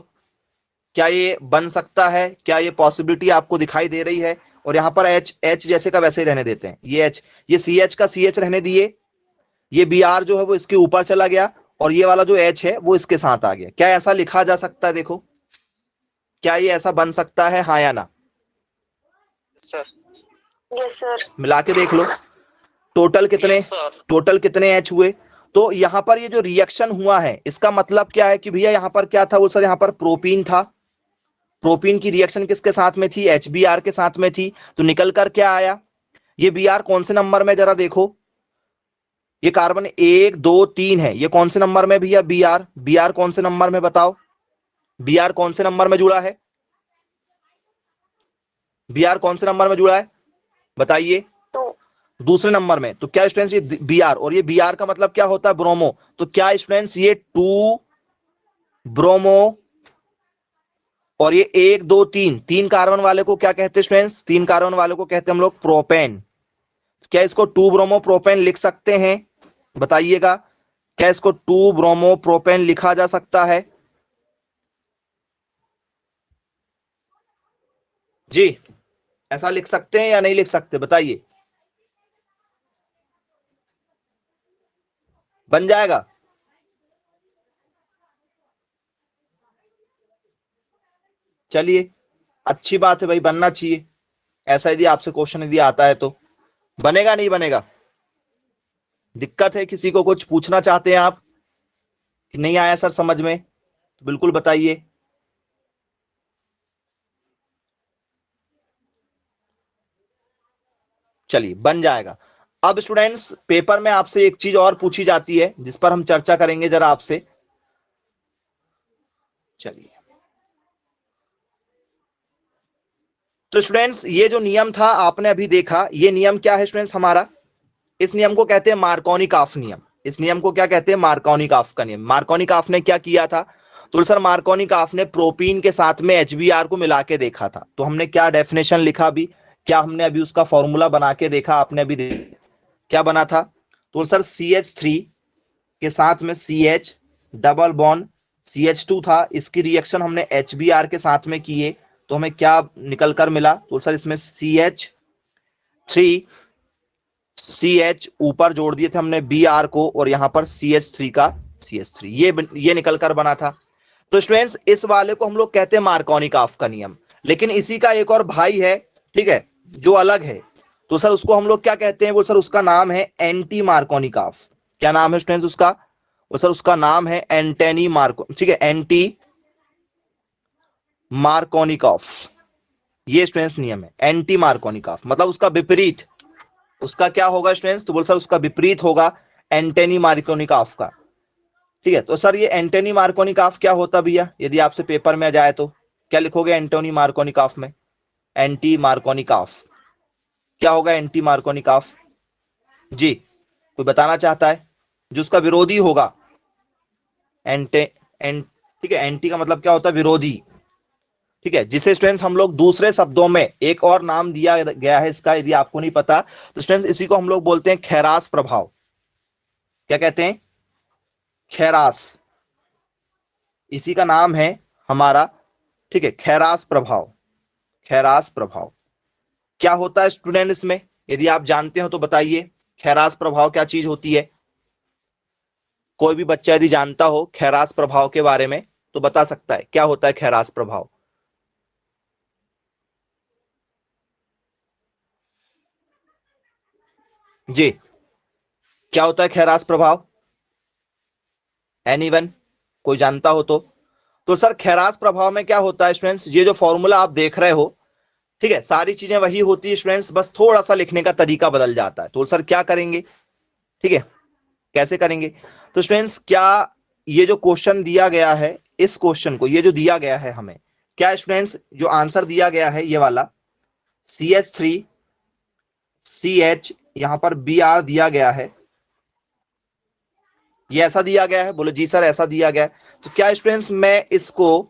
क्या ये बन सकता है? क्या ये पॉसिबिलिटी आपको दिखाई दे रही है? और यहां पर H जैसे का वैसे ही रहने देते हैं, ये H, ये CH का CH रहने दिए, ये Br जो है वो इसके ऊपर चला गया, और ये वाला जो H है वो इसके साथ आ गया। क्या ऐसा लिखा जा सकता है? देखो क्या ये ऐसा बन सकता है, हाँ या ना? सर। Yes sir. मिला के देख लो, टोटल कितने, टोटल कितने H हुए? तो यहां पर ये जो रिएक्शन हुआ है इसका मतलब क्या है कि भैया यहां पर क्या था? वो सर यहां पर प्रोपीन था, प्रोपीन की रिएक्शन किसके साथ में थी? HBr के साथ में थी। तो निकल कर क्या आया? ये Br कौन से नंबर में? जरा देखो, ये कार्बन 1 2 3 है, ये कौन से नंबर में भैया? Br कौन से नंबर में बताओ? Br कौन से नंबर में जुड़ा है? Br कौन से नंबर में जुड़ा है बताइए? दूसरे नंबर में। तो क्या स्टूडेंट्स ये Br, और ये Br का मतलब क्या होता है? ब्रोमो। तो क्या स्टूडेंट्स ये 2 ब्रोमो, और ये 1 2 3, तीन कार्बन वाले को क्या कहते हैं स्टूडेंट्स? तीन कार्बन वाले को कहते हैं हम लोग प्रोपेन। क्या इसको 2 ब्रोमो प्रोपेन लिख सकते हैं? बताइएगा, क्या इसको 2 ब्रोमो प्रोपेन लिखा जा सकता है? जी, ऐसा लिख सकते हैं या नहीं लिख सकते, बताइए। बन जाएगा? चलिए, अच्छी बात है भाई, बनना चाहिए। ऐसा यदि आपसे क्वेश्चन यदि आता है तो बनेगा, नहीं बनेगा? दिक्कत है किसी को, कुछ पूछना चाहते हैं आप कि नहीं आया सर समझ में, तो बिल्कुल बताइए। चलिए, बन जाएगा। अब स्टूडेंट्स, पेपर में आपसे एक चीज और पूछी जाती है जिस पर हम चर्चा करेंगे जरा आपसे। चलिए, तो स्टूडेंट्स, ये जो नियम था आपने अभी देखा, ये नियम क्या है स्टूडेंट्स हमारा? इस नियम को कहते हैं मार्कोनी-काफ नियम। इस नियम को क्या कहते हैं? मार्कोनी-काफ का नियम। मार्कोनी-काफ ने क्या किया था? तो सर, मार्कोनी-काफ ने प्रोपीन के साथ में एचबीआर को मिला के देखा था। तो हमने क्या डेफिनेशन लिखा अभी, क्या हमने अभी उसका फॉर्मूला बना के देखा, आपने अभी क्या बना था? तो सर, CH3 के साथ में CH डबल बॉन्ड CH2 था, इसकी रिएक्शन हमने HBr के साथ में किए, तो हमें क्या निकल कर मिला? तो सर, इसमें CH ऊपर जोड़ दिए थे हमने Br को, और यहां पर CH3 का CH3, ये निकल कर बना था। तो स्टूडेंट्स, इस वाले को हम लोग कहते हैं मार्कोनी-काफ का नियम। लेकिन इसी का एक और भाई है, ठीक है, जो अलग है। तो सर, उसको हम लोग क्या कहते हैं? वो सर, उसका नाम है एंटी मार्कोनी-काफ। क्या नाम है स्टूडेंट्स उसका? वो सर, उसका नाम है एंटेनी मार्को, ठीक है, एंटी मार्कोनी-काफ। ये स्टूडेंट्स नियम है, एंटी मार्कोनी-काफ मतलब उसका विपरीत। उसका क्या होगा स्टूडेंट्स? तो बोल सर, उसका विपरीत होगा एंटेनी मार्कोनी-काफ का। ठीक है, तो सर, ये एंटोनी मार्कोनी-काफ क्या होता भैया, यदि आपसे पेपर में आ जाए तो क्या लिखोगे एंटोनी मार्कोनी-काफ में? एंटी मार्कोनी-काफ क्या होगा? एंटी मार्कोनी-काफ। जी, कोई बताना चाहता है? जो उसका विरोधी होगा। एंटे ठीक है, एंटी का मतलब क्या होता है? विरोधी। ठीक है, जिसे स्टूडेंट्स हम लोग दूसरे शब्दों में एक और नाम दिया गया है इसका, यदि आपको नहीं पता तो स्टूडेंट्स, इसी को हम लोग बोलते हैं खैरास प्रभाव। क्या कहते हैं? खैरास। इसी का नाम है हमारा, ठीक है, खैरास प्रभाव। खैरास प्रभाव क्या होता है स्टूडेंट इसमें, यदि आप जानते हो तो बताइए। खैरास प्रभाव क्या चीज होती है? कोई भी बच्चा यदि जानता हो खैरास प्रभाव के बारे में तो बता सकता है, क्या होता है खैरास प्रभाव? जी, क्या होता है खैरास प्रभाव? एनीवन, कोई जानता हो तो सर, खैरास प्रभाव में क्या होता है स्टूडेंट्स? ये जो फॉर्मूला आप देख रहे हो, ठीक है, सारी चीजें वही होती है स्टूडेंट्स, बस थोड़ा सा लिखने का तरीका बदल जाता है। तो सर, क्या करेंगे? ठीक है, कैसे करेंगे? तो स्टूडेंट्स, क्या ये जो क्वेश्चन दिया गया है, इस क्वेश्चन को, ये जो दिया गया है हमें, क्या स्टूडेंट्स जो आंसर दिया गया है ये वाला CH3CH, यहां पर Br दिया गया है, ये ऐसा दिया गया है? बोले जी सर, ऐसा दिया गया है। तो क्या स्टूडेंट्स, मैं इसको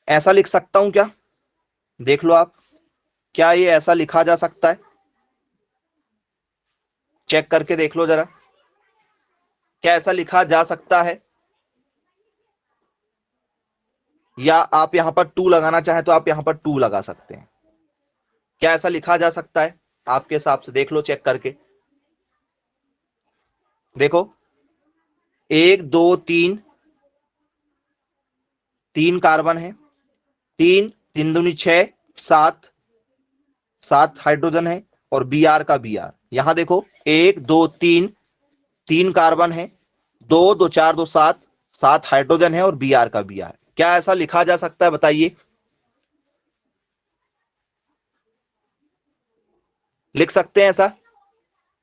ऐसा लिख सकता हूं क्या? देख लो आप, क्या ये ऐसा लिखा जा सकता है? चेक करके देख लो जरा, क्या ऐसा लिखा जा सकता है? या आप यहां पर 2 लगाना चाहें तो आप यहां पर 2 लगा सकते हैं। क्या ऐसा लिखा जा सकता है आपके हिसाब से? देख लो चेक करके, देखो, 1 2 3, 3 कार्बन है, 3 3 दूनी 6, 7 7 हाइड्रोजन है, और Br का Br, यहां देखो 1 2 3, 3 कार्बन है, 2 2 4 2 7 7 हाइड्रोजन है, और Br का Br। क्या ऐसा लिखा जा सकता है, बताइए? लिख सकते हैं ऐसा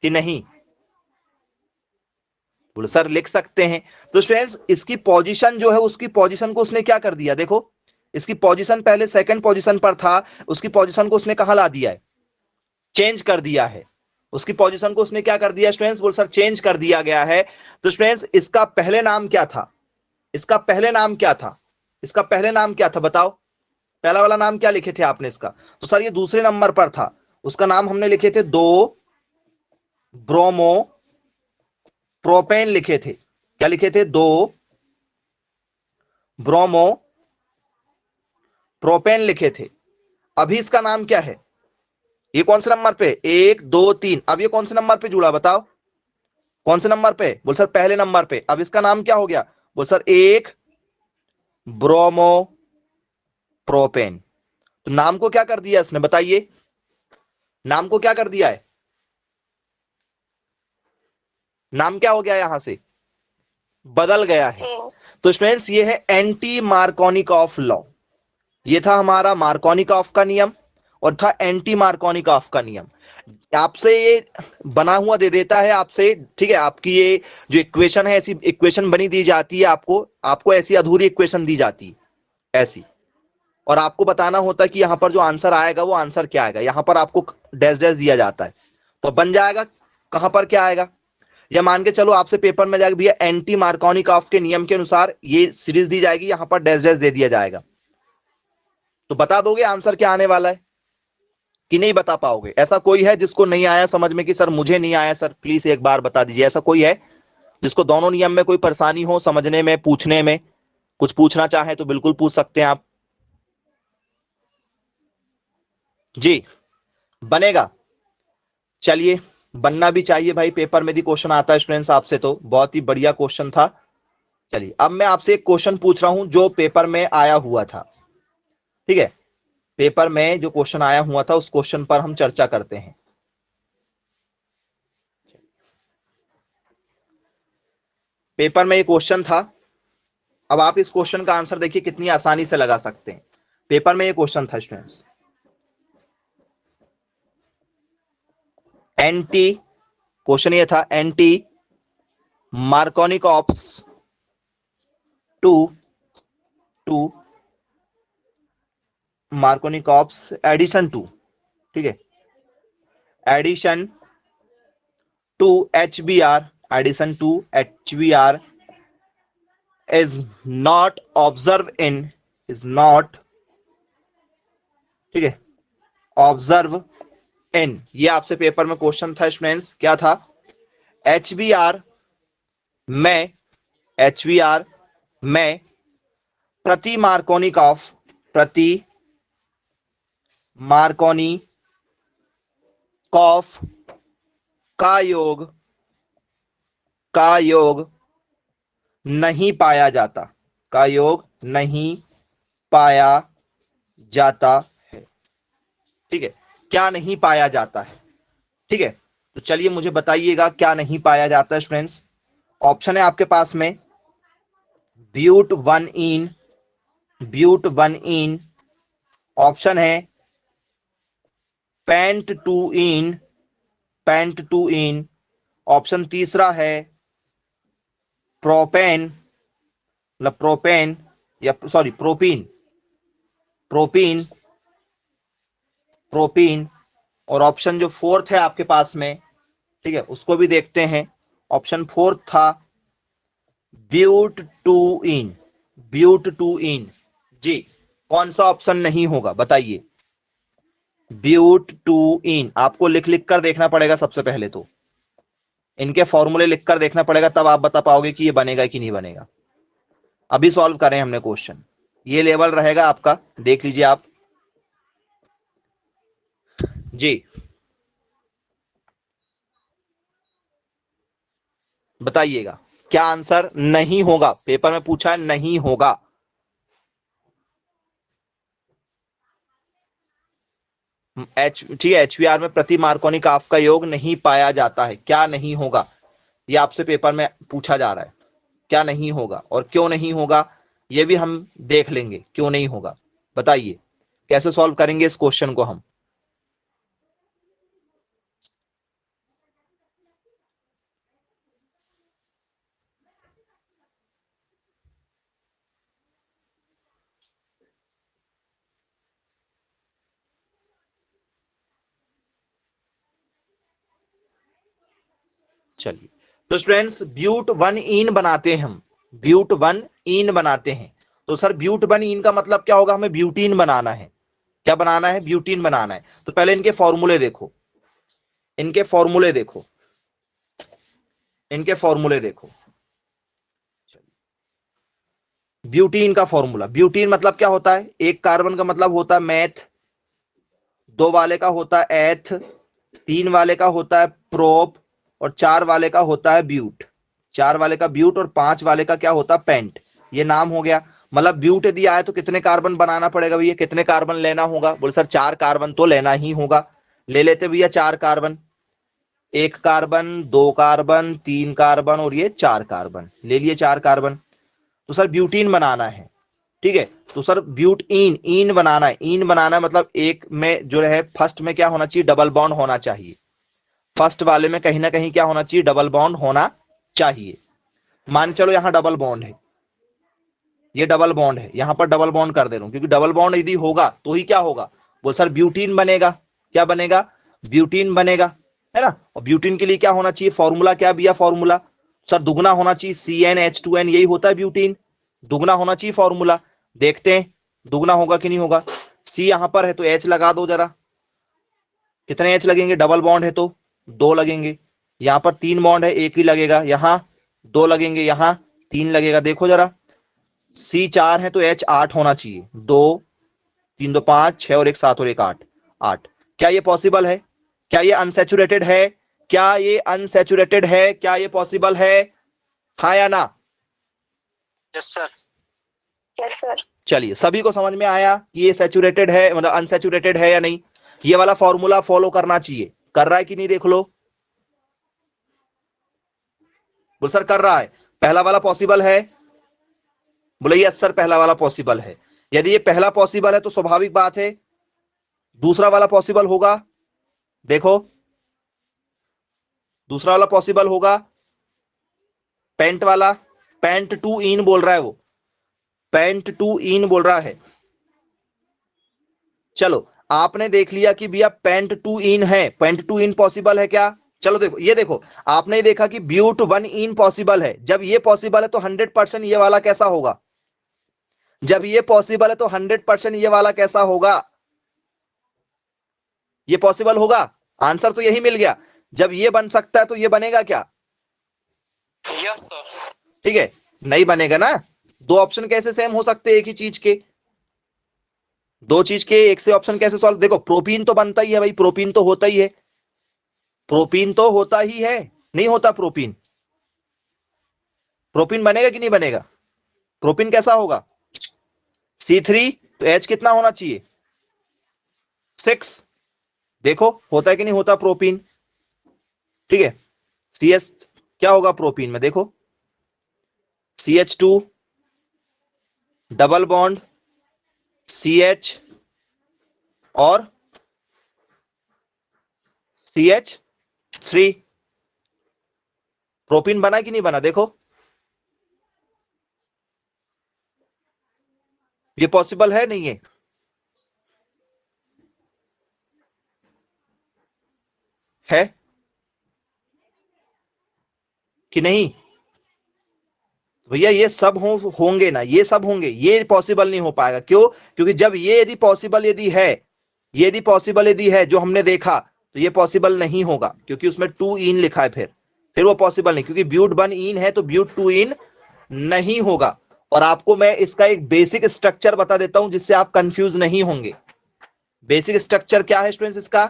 कि नहीं? बोले सर, लिख सकते हैं। तो स्टूडेंट्स, इसकी पोजीशन जो है, उसकी पोजीशन को उसने क्या कर दिया, देखो, इसकी पोजीशन पहले सेकंड पोजीशन पर था, उसकी पोजीशन को उसने कहां ला दिया है? चेंज कर दिया है। उसकी पोजीशन को उसने क्या कर दिया स्टूडेंट्स? बोल सर, चेंज कर दिया गया है। तो स्टूडेंट्स, इसका पहले नाम क्या था? इसका पहले नाम क्या था? इसका पहले नाम क्या था, बताओ? पहला वाला नाम क्या लिखे थे आपने इसका? तो सर, ये दूसरे नंबर पर था, उसका नाम हमने लिखे थे 2 ब्रोमो प्रोपेन लिखे थे। क्या लिखे थे? 2 ब्रोमो प्रोपेन लिखे थे। अभी इसका नाम क्या है? ये कौन से नंबर पे? 1 2 3। अब ये कौन से नंबर पे जुड़ा? बताओ कौन से नंबर पे? बोल सर पहले नंबर पे। अब इसका नाम क्या हो गया? बोल सर 1 ब्रोमो प्रोपेन। तो नाम को क्या कर दिया इसने? बताइए, नाम को क्या कर दिया है? नाम क्या हो गया? यहां से बदल गया है। तो स्टूडेंट्स ये है एंटी मार्कोनिकॉफ लॉ। ये था हमारा मार्कोनिकॉफ का नियम और था एंटी मार्कोनिकॉफ का नियम। आपसे ये बना हुआ दे देता है आपसे, ठीक है। आपकी ये जो इक्वेशन है, ऐसी इक्वेशन बनी दी जाती है आपको ऐसी अधूरी इक्वेशन दी जाती है ऐसी, और आपको बताना होता है कि यहां पर जो आंसर आएगा वो आंसर क्या आएगा। यहां पर आपको डैश डैश दिया जाता है तो बन जाएगा कहां पर क्या आएगा। या मान के चलो आपसे पेपर में जाएगा भैया एंटी मार्कोनिकॉफ के नियम के अनुसार ये सीरीज दी जाएगी, यहां पर डैश डैश दे दिया जाएगा, तो बता दोगे आंसर क्या आने वाला है कि नहीं बता पाओगे? ऐसा कोई है जिसको नहीं आया समझ में कि सर मुझे नहीं आया सर, प्लीज एक बार बता दीजिए। ऐसा कोई है जिसको दोनों नियम में कोई परेशानी हो समझने में, पूछने में? कुछ पूछना चाहे तो बिल्कुल पूछ सकते हैं आप जी। बनेगा, चलिए बनना भी चाहिए भाई, पेपर में भी क्वेश्चन आता है स्टूडेंट्स आपसे, तो बहुत ही बढ़िया क्वेश्चन था। चलिए अब मैं आपसे एक क्वेश्चन पूछ रहा हूं जो पेपर में आया हुआ था, ठीक है। पेपर में जो क्वेश्चन आया हुआ था उस क्वेश्चन पर हम चर्चा करते हैं। पेपर में ये क्वेश्चन था, अब आप इस क्वेश्चन का आंसर देखिए कितनी आसानी से लगा सकते हैं। पेपर में ये क्वेश्चन था स्टूडेंट्स, एंटी क्वेश्चन ये था anti Markovnikov's to Markovnikov's addition to, ठीक है, addition to HBr, addition to HBr is not observe in, is not, ठीक है, ऑब्जर्व इन। ये आपसे पेपर में क्वेश्चन था स्टूडेंट्स, क्या था? HBr में प्रति मार्कोनिकॉफ का योग नहीं पाया जाता, का योग नहीं पाया जाता है, ठीक है। क्या नहीं पाया जाता है, ठीक है। तो चलिए मुझे बताइएगा क्या नहीं पाया जाता है स्टूडेंट्स। ऑप्शन है आपके पास में ब्यूट वन इन, ऑप्शन है पेंट टू इन, ऑप्शन तीसरा है प्रोपेन, मतलब प्रोपेन या सॉरी प्रोपीन, और ऑप्शन जो फोर्थ है आपके पास में, ठीक है, उसको भी देखते हैं। ऑप्शन फोर्थ था ब्यूट टू इन। जी कौन सा ऑप्शन नहीं होगा बताइए? ब्यूट टू इन आपको लिख कर देखना पड़ेगा सबसे पहले, तो इनके फॉर्मूले लिखकर देखना पड़ेगा, तब आप बता पाओगे कि ये बनेगा कि नहीं बनेगा। अभी सॉल्व करें हमने क्वेश्चन, ये लेवल रहेगा आपका, देख लीजिए आप जी। बताइएगा क्या आंसर नहीं होगा? पेपर में पूछा है नहीं होगा। ठीक है, HBr में प्रति मार्कोनिकॉफ का योग नहीं पाया जाता है, क्या नहीं होगा? ये आपसे पेपर में पूछा जा रहा है, क्या नहीं होगा और क्यों नहीं होगा ये भी हम देख लेंगे, क्यों नहीं होगा। बताइए कैसे सॉल्व करेंगे इस क्वेश्चन को हम। चलिए तो स्टूडेंट्स ब्यूट वन इन बनाते हैं हम, ब्यूट वन इन बनाते हैं। तो सर ब्यूट वन इन का मतलब क्या होगा? हमें ब्यूटीन बनाना है। क्या बनाना है? ब्यूटीन बनाना है। तो पहले इनके फॉर्मूले देखो, इनके फॉर्मूले देखो। ब्यूटीन का फॉर्मूला, ब्यूटीन मतलब क्या होता है, एक कार्बन का मतलब होता है मैथ, दो वाले का होता है एथ, तीन वाले का होता है प्रोप, और चार वाले का होता है ब्यूट। चार वाले का ब्यूट और पांच वाले का क्या होता है पेंट। ये नाम हो गया। मतलब ब्यूट यदि आए तो कितने कार्बन बनाना पड़ेगा भैया, कितने कार्बन लेना होगा, बोले सर चार कार्बन तो लेना ही होगा। ले लेते भैया चार कार्बन, एक कार्बन, दो कार्बन, तीन कार्बन और ये चार कार्बन, ले लिए चार कार्बन। तो सर ब्यूटीन बनाना है, ठीक है। तो सर ब्यूट इन बनाना है, इन बनाना है मतलब एक में जो है फर्स्ट में क्या होना चाहिए, डबल बॉन्ड होना चाहिए। फर्स्ट वाले में कहीं ना कहीं क्या होना चाहिए, डबल बॉन्ड होना चाहिए। मान चलो यहां डबल बॉन्ड है, ये डबल बॉन्ड है, यहां पर डबल बॉन्ड कर दे रहा हूं, क्योंकि डबल बॉन्ड यदि होगा तो ही क्या होगा, बोल सर ब्यूटीन बनेगा। क्या बनेगा, ब्यूटीन बनेगा, है ना। और ब्यूटीन के लिए क्या होना चाहिए, फॉर्मूला क्या भैया, फॉर्मूला सर दुगना होना चाहिए, CnH2n, यही होता है ब्यूटीन, दुगना होना चाहिए फॉर्मूला। देखते हैं दुगना होगा कि नहीं होगा। सी यहां पर है तो H लगा दो जरा, कितने H लगेंगे, डबल बॉन्ड है तो दो लगेंगे। यहां पर तीन बॉन्ड है, एक ही लगेगा, यहां दो लगेंगे, यहां तीन लगेगा। देखो जरा, सी चार है तो H आठ होना चाहिए, दो तीन दो पांच, छह और एक सात और एक आठ, आठ। क्या ये पॉसिबल है, क्या ये अनसैचुरेटेड है, क्या ये अनसैचुरेटेड है, क्या ये पॉसिबल है, हाँ या ना। Yes sir. Yes sir. चलिए सभी को समझ में आया कि ये सैचुरेटेड है मतलब अनसैचुरेटेड है या नहीं। ये वाला फॉर्मूला फॉलो करना चाहिए, कर रहा है कि नहीं देख लो। बोल सर कर रहा है, पहला वाला पॉसिबल है, बोले यस सर पहला वाला पॉसिबल है। यदि ये पहला पॉसिबल है तो स्वाभाविक बात है दूसरा वाला पॉसिबल होगा। देखो दूसरा वाला पॉसिबल होगा, पेंट वाला, पेंट टू इन बोल रहा है वो, पेंट टू इन बोल रहा है। चलो आपने देख लिया कि भैया पेंट टू इन है, पेंट टू इन पॉसिबल है क्या। चलो देखो, ये देखो आपने देखा कि ब्यूट वन इन पॉसिबल है। जब ये पॉसिबल है तो 100% ये वाला कैसा होगा, जब ये पॉसिबल है तो 100% ये वाला कैसा होगा, ये पॉसिबल होगा। आंसर तो यही मिल गया, जब ये बन सकता है तो ये बनेगा क्या, यस सर। ठीक है। नहीं बनेगा ना, दो ऑप्शन कैसे सेम हो सकते हैं एक ही चीज के, दो चीज के एक से ऑप्शन कैसे सॉल्व। देखो प्रोपीन तो बनता ही है भाई, प्रोपीन तो होता ही है, प्रोपीन तो होता ही है, नहीं होता प्रोपीन, प्रोपीन बनेगा कि नहीं बनेगा, प्रोपीन कैसा होगा, C3 तो H कितना होना चाहिए, 6। देखो होता है कि नहीं होता प्रोपीन, ठीक है। CS क्या होगा प्रोपीन में, देखो CH2 डबल बॉन्ड CH और CH3, प्रोपीन बना कि नहीं बना, देखो ये पॉसिबल है नहीं है कि नहीं। भैया ये सब होंगे ना, ये सब होंगे, ये पॉसिबल नहीं हो पाएगा, क्यों, क्योंकि जब ये यदि पॉसिबल यदि है, ये यदि पॉसिबल यदि है जो हमने देखा, तो ये पॉसिबल नहीं होगा क्योंकि उसमें टू इन लिखा है, फिर वो पॉसिबल नहीं, क्योंकि ब्यूट वन इन है तो ब्यूट टू इन नहीं होगा। और आपको मैं इसका एक बेसिक स्ट्रक्चर बता देता हूं जिससे आप कंफ्यूज नहीं होंगे। बेसिक स्ट्रक्चर क्या है स्टूडेंट्स इसका,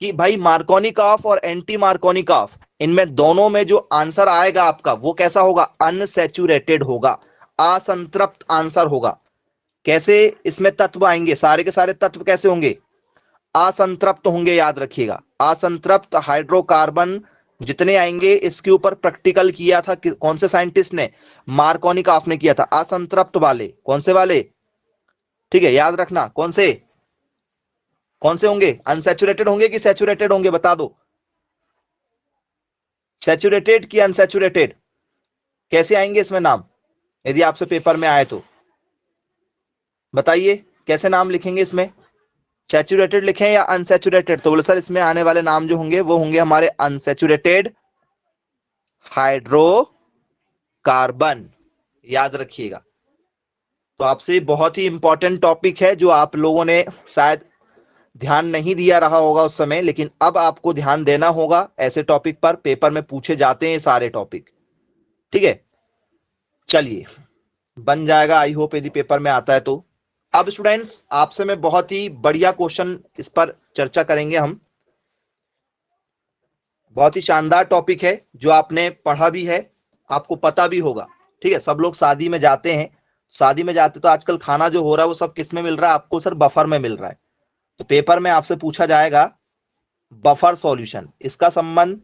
कि भाई मार्कोनिकॉफ और एंटी मार्कोनिकॉफ, इनमें दोनों में जो आंसर आएगा आपका वो कैसा होगा, अनसैचुरेटेड होगा, असंतृप्त आंसर होगा। कैसे इसमें तत्व आएंगे, सारे के सारे तत्व कैसे होंगे, असंतृप्त होंगे, याद रखिएगा। असंतृप्त हाइड्रोकार्बन जितने आएंगे, इसके ऊपर प्रैक्टिकल किया था कौन से साइंटिस्ट ने, मार्कोनिकॉफ ने किया था। असंतृप्त वाले कौन से वाले, ठीक है याद रखना, कौन से होंगे, अनसैचुरेटेड होंगे कि सैचुरेटेड होंगे, बता दो, सैचुरेटेड कि अनसैचुरेटेड, कैसे आएंगे इसमें नाम, यदि आपसे पेपर में आए तो बताइए कैसे नाम लिखेंगे इसमें, सैचुरेटेड लिखें या अनसैचुरेटेड। तो बोले सर इसमें आने वाले नाम जो होंगे वो होंगे हमारे अनसैचुरेटेड हाइड्रोकार्बन, याद रखिएगा। तो आपसे बहुत ही इंपॉर्टेंट टॉपिक है जो आप लोगों ने शायद ध्यान नहीं दिया रहा होगा उस समय, लेकिन अब आपको ध्यान देना होगा ऐसे टॉपिक पर, पेपर में पूछे जाते हैं सारे टॉपिक, ठीक है। चलिए, बन जाएगा आई होप, यदि पेपर में आता है तो। अब स्टूडेंट्स आपसे मैं बहुत ही बढ़िया क्वेश्चन इस पर चर्चा करेंगे हम, बहुत ही शानदार टॉपिक है जो आपने पढ़ा भी है, आपको पता भी होगा, ठीक है। सब लोग शादी में जाते हैं, शादी में जाते तो आजकल खाना जो हो रहा है वो सब किस में मिल रहा है आपको? सर बफर में मिल रहा है। तो पेपर में आपसे पूछा जाएगा बफर सॉल्यूशन, इसका संबंध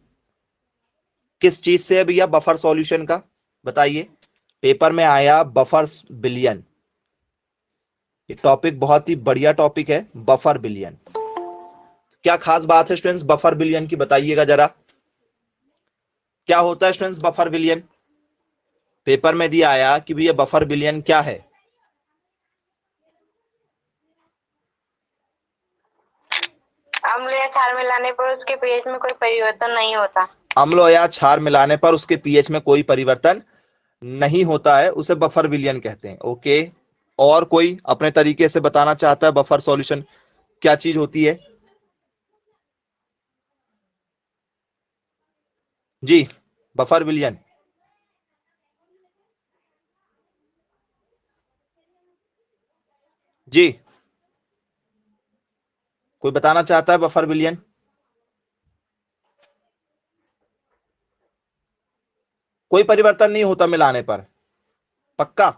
किस चीज से है भैया? बफर सॉल्यूशन का बताइए। पेपर में आया बफर बिलियन, ये टॉपिक बहुत ही बढ़िया टॉपिक है, बफर बिलियन। क्या खास बात है स्टूडेंट्स बफर बिलियन की, बताइएगा जरा, क्या होता है स्टूडेंट्स बफर बिलियन? पेपर में दिया आया कि भैया बफर बिलियन क्या है? अम्ल या क्षार मिलाने पर उसके पीएच में कोई परिवर्तन नहीं होता। अम्ल या क्षार मिलाने पर उसके पीएच में कोई परिवर्तन नहीं होता है, उसे बफर बिलियन कहते हैं। ओके, और कोई अपने तरीके से बताना चाहता है बफर सॉल्यूशन क्या चीज होती है? जी, बफर बिलियन जी, कोई बताना चाहता है बफर बिलियन? कोई परिवर्तन नहीं होता मिलाने पर, पक्का?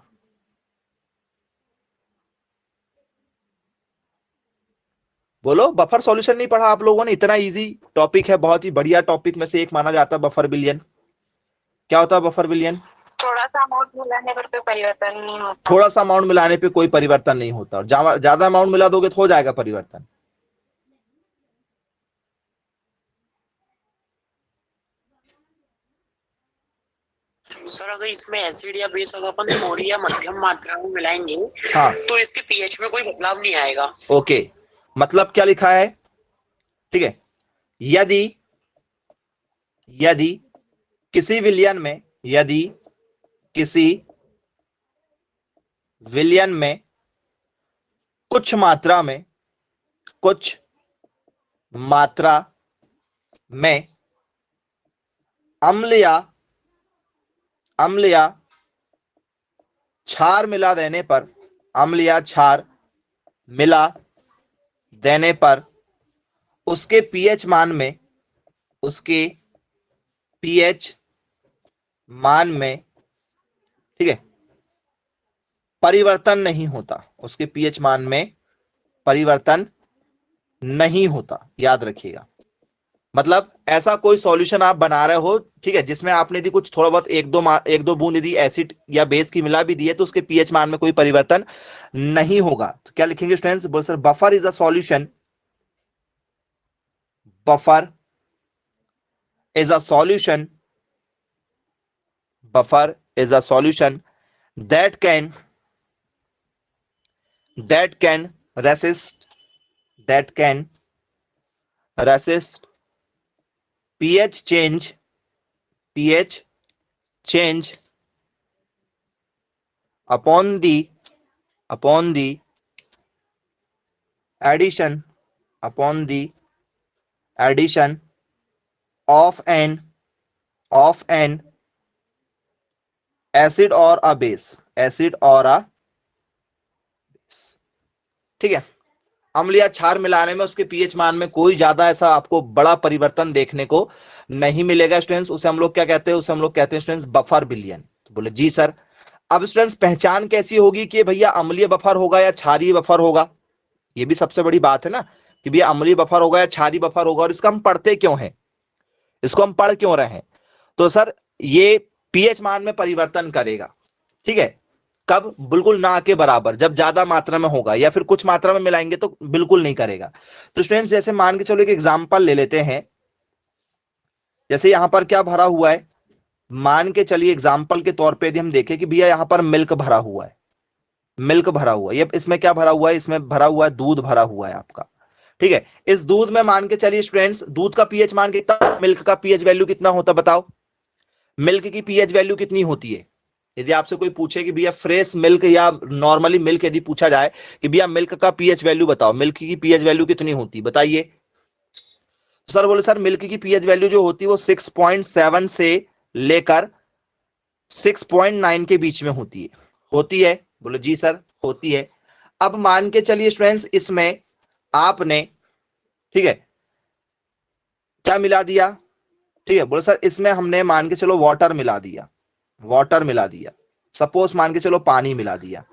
बोलो, बफर सॉल्यूशन नहीं पढ़ा आप लोगों ने? इतना इजी टॉपिक है, बहुत ही बढ़िया टॉपिक में से एक माना जाता है बफर बिलियन। क्या होता है बफर बिलियन? थोड़ा सा अमाउंट मिलाने पर कोई परिवर्तन नहीं होता। थोड़ा सा अमाउंट मिलाने पे कोई परिवर्तन नहीं होता, और ज्यादा अमाउंट मिला दोगे तो हो जाएगा परिवर्तन। सर अगर इसमें एसिड या बेस अगर अपन थोड़ी या मध्यम मात्रा में मिलाएंगे, हाँ, तो इसके पीएच में कोई बदलाव नहीं आएगा। ओके, मतलब क्या लिखा है, ठीक है। यदि यदि किसी विलयन में, यदि किसी विलयन में कुछ मात्रा में, कुछ मात्रा में अम्ल या क्षार मिला देने पर, अम्ल या क्षार मिला देने पर उसके पीएच मान में, उसके पीएच मान में, ठीक है, परिवर्तन नहीं होता, उसके पीएच मान में परिवर्तन नहीं होता, याद रखिएगा। मतलब ऐसा कोई सॉल्यूशन आप बना रहे हो, ठीक है, जिसमें आपने यदि कुछ थोड़ा बहुत एक दो बूंद यदि एसिड या बेस की मिला भी दी है, तो उसके पीएच मान में कोई परिवर्तन नहीं होगा। तो क्या लिखेंगे स्टूडेंट्स? बोल sir buffer is a solution, buffer is a solution, buffer is a solution that can resist, that can resist pH change, pH change upon the addition, upon the addition of an acid or a base, acid or a base, ठीक है। अम्ल या क्षार मिलाने में उसके पीएच मान में कोई ज्यादा ऐसा आपको बड़ा परिवर्तन देखने को नहीं मिलेगा स्टूडेंट्स, उसे हम लोग क्या कहते हैं? उसे हम लोग कहते हैं स्टूडेंट्स बफर बिलियन। तो बोले जी सर, अब स्टूडेंट्स पहचान कैसी होगी कि भैया अम्लीय बफर होगा या क्षारीय बफर होगा? ये भी सबसे बड़ी बात है ना कि भैया अम्लीय बफर होगा या क्षारीय बफर होगा, और इसका हम पढ़ते क्यों हैं, इसको हम पढ़ क्यों रहे हैं? तो सर ये पीएच मान में परिवर्तन करेगा, ठीक है। कब? बिल्कुल ना के बराबर, जब ज्यादा मात्रा में होगा, या फिर कुछ मात्रा में मिलाएंगे तो बिल्कुल नहीं करेगा। तो स्टूडेंट्स जैसे मान के चलो एक एग्जांपल ले लेते हैं, जैसे यहां पर क्या भरा हुआ है, मान के चलिए एग्जांपल के तौर पे यदि हम देखें कि भैया यहां पर मिल्क भरा हुआ है, मिल्क भरा हुआ है, ये इसमें क्या भरा हुआ है? इसमें भरा हुआ है दूध, भरा हुआ है आपका, ठीक है। इस दूध में मान के चलिए स्टूडेंट्स, दूध का पीएच मान कितना, मिल्क का पीएच वैल्यू कितना होता बताओ? मिल्क की पीएच वैल्यू कितनी होती है? यदि आपसे कोई पूछे कि भैया फ्रेश मिल्क या नॉर्मली मिल्क, यदि पूछा जाए कि भैया मिल्क का पीएच वैल्यू बताओ, मिल्क की पीएच वैल्यू कितनी होती, बताइए। सर बोले सर मिल्क की पीएच वैल्यू जो होती है वो 6.7 से लेकर 6.9 के बीच में होती है। होती है? बोले जी सर होती है। अब मान के चलिए स्टूडेंट्स, इसमें आपने, ठीक है, क्या मिला दिया, ठीक है, बोले सर इसमें हमने मान के चलो वाटर मिला दिया, वाटर मिला दिया, सपोज मान के चलो पानी मिला दिया,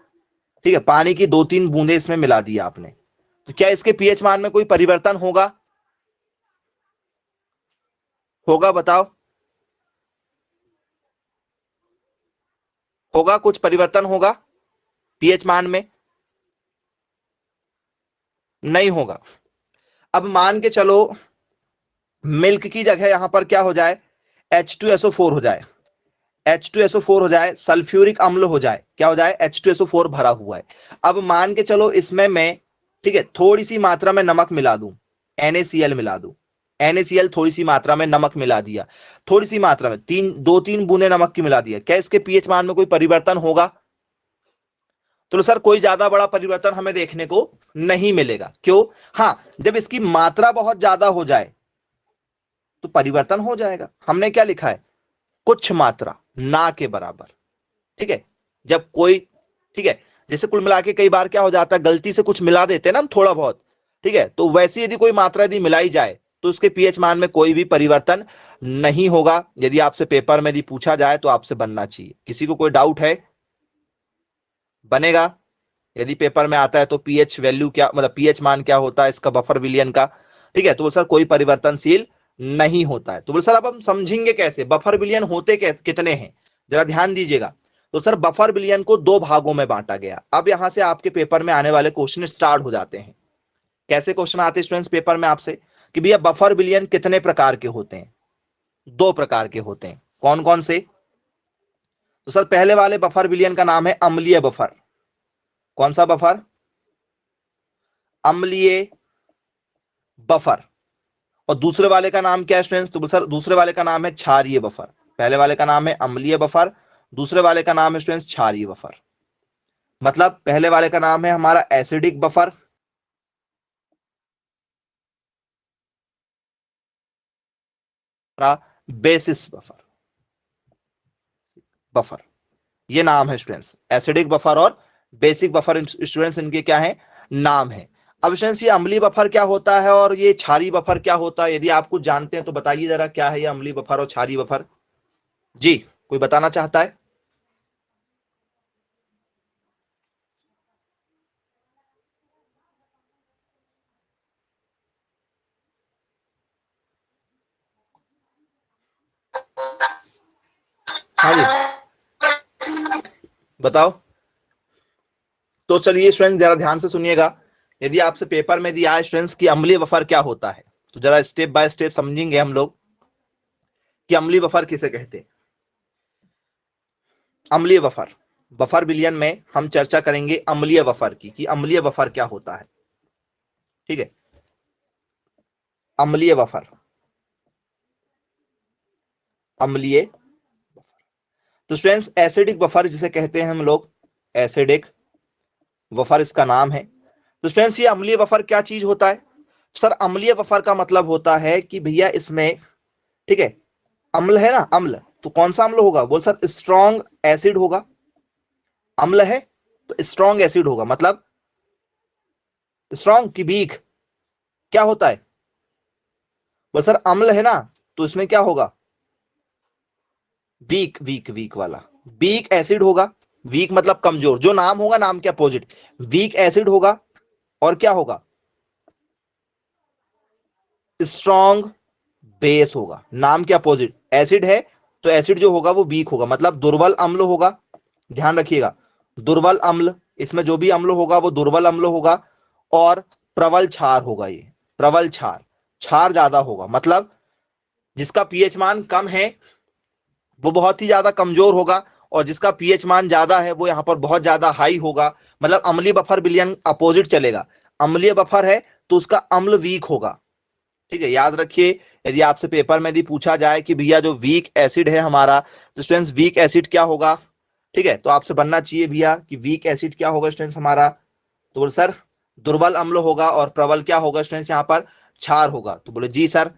ठीक है, पानी की 2-3 बूंदे इसमें मिला दिया आपने, तो क्या इसके पीएच मान में कोई परिवर्तन होगा? होगा? बताओ, होगा? कुछ परिवर्तन होगा पीएच मान में? नहीं होगा। अब मान के चलो मिल्क की जगह यहां पर क्या हो जाए, H2SO4 हो जाए, H2SO4 हो जाए, सल्फ्यूरिक अम्ल हो जाए, क्या हो जाए, H2SO4 भरा हुआ है। अब मान के चलो इसमें मैं, ठीक है, थोड़ी सी मात्रा में नमक मिला दूं, NaCl मिला दूं, NaCl थोड़ी सी मात्रा में नमक मिला दिया, थोड़ी सी मात्रा में 2-3 बूंदे नमक की मिला दिया, क्या इसके पीएच मान में कोई परिवर्तन होगा? तो सर कोई ज्यादा बड़ा परिवर्तन हमें देखने को नहीं मिलेगा। क्यों? हाँ, जब इसकी मात्रा बहुत ज्यादा हो जाए तो परिवर्तन हो जाएगा। हमने क्या लिखा है, कुछ मात्रा ना के बराबर, ठीक है। जब कोई, ठीक है, जैसे कुल मिला के कई बार क्या हो जाता है, गलती से कुछ मिला देते हैं ना हम थोड़ा बहुत, ठीक है, तो वैसी यदि कोई मात्रा यदि मिलाई जाए तो उसके पीएच मान में कोई भी परिवर्तन नहीं होगा। यदि आपसे पेपर में यदि पूछा जाए तो आपसे बनना चाहिए। किसी को कोई डाउट है? बनेगा? यदि पेपर में आता है तो पीएच वैल्यू क्या, मतलब पीएच मान क्या होता है इसका, बफर विलियन का, ठीक है, तो बोल सर कोई परिवर्तनशील नहीं होता है। तो बोल सर अब हम समझेंगे कैसे, बफर विलियन होते कितने हैं, जरा ध्यान दीजिएगा। तो सर बफर विलियन को 2 भागों में बांटा गया। अब यहां से आपके पेपर में आने वाले क्वेश्चन स्टार्ट हो जाते हैं। कैसे क्वेश्चन आते हैं स्टूडेंट्स पेपर में आपसे कि भैया बफर विलियन कितने प्रकार के होते हैं? 2 प्रकार के होते हैं। कौन कौन से? तो सर पहले वाले बफर विलियन का नाम है अम्लीय बफर। कौन सा बफर? अम्लीय बफर। और दूसरे वाले का नाम क्या है स्टूडेंट्स? तो सर दूसरे वाले का नाम है क्षारीय बफर। पहले वाले का नाम है अम्लीय बफर, दूसरे वाले का नाम है स्टूडेंट्स क्षारीय बफर। मतलब पहले वाले का नाम है हमारा acidic buffer, basis buffer, buffer ये नाम है स्टूडेंट्स। एसिडिक बफर और बेसिक बफर स्टूडेंट्स इनके क्या है, नाम है। अब स्टूडेंट्स ये अम्लीय बफर क्या होता है और ये क्षारीय बफर क्या होता है, यदि आप कुछ जानते हैं तो बताइए जरा, क्या है ये अम्लीय बफर और क्षारीय बफर? जी, कोई बताना चाहता है? हाँ जी, बताओ। तो चलिए स्टूडेंट्स जरा ध्यान से सुनिएगा। यदि आपसे पेपर में दिया है स्टूडेंट्स कि अम्लीय बफर क्या होता है, तो जरा स्टेप बाय स्टेप समझेंगे हम लोग कि अम्लीय बफर किसे कहते हैं। अम्लीय बफर, बफर विलियन में हम चर्चा करेंगे अम्लीय बफर की, कि अम्लीय बफर क्या होता है, ठीक है। अम्लीय बफर, अम्लीय, तो स्टूडेंट्स एसिडिक बफर जिसे कहते हैं हम लोग, एसिडिक बफर इसका नाम है। तो स्टूडेंट्स ये अम्लीय बफर क्या चीज होता है? सर अम्लीय बफर का मतलब होता है कि भैया इसमें, ठीक है, अम्ल है ना, अम्ल, तो कौन सा अम्ल होगा? बोल सर स्ट्रॉन्ग एसिड होगा। अम्ल है तो स्ट्रॉन्ग एसिड होगा, मतलब स्ट्रॉन्ग की वीक, क्या होता है? बोल सर अम्ल है ना, तो इसमें क्या होगा? वीक, वीक, वीक वाला, वीक एसिड होगा। वीक मतलब कमजोर, जो नाम होगा नाम के अपोजिट, वीक एसिड होगा। और क्या होगा? स्ट्रॉन्ग बेस होगा, नाम के अपोजिट। एसिड है तो एसिड जो होगा वो वीक होगा, मतलब दुर्बल अम्ल होगा। ध्यान रखिएगा, दुर्बल अम्ल, इसमें जो भी अम्ल होगा वो दुर्बल अम्ल होगा। और प्रबल क्षार होगा, ये प्रबल क्षार, क्षार ज्यादा होगा, मतलब जिसका पीएच मान कम है वो बहुत ही ज्यादा कमजोर होगा, और जिसका पीएच मान ज्यादा है वो यहां पर बहुत ज्यादा हाई होगा। मतलब अम्लीय बफर विलियन अपोजिट चलेगा। अम्लीय बफर है तो उसका अम्ल वीक होगा, ठीक है, याद रखिए। यदि आपसे पेपर में यदि पूछा जाए कि भैया जो वीक एसिड है हमारा, तो स्टूडेंट्स वीक एसिड क्या होगा? ठीक है, तो आपसे बनना चाहिए भैया कि वीक एसिड क्या होगा स्टूडेंट्स हमारा, तो बोले सर दुर्बल अम्ल होगा, और प्रबल क्या होगा स्टूडेंट्स यहाँ पर, क्षार होगा। तो बोले जी सर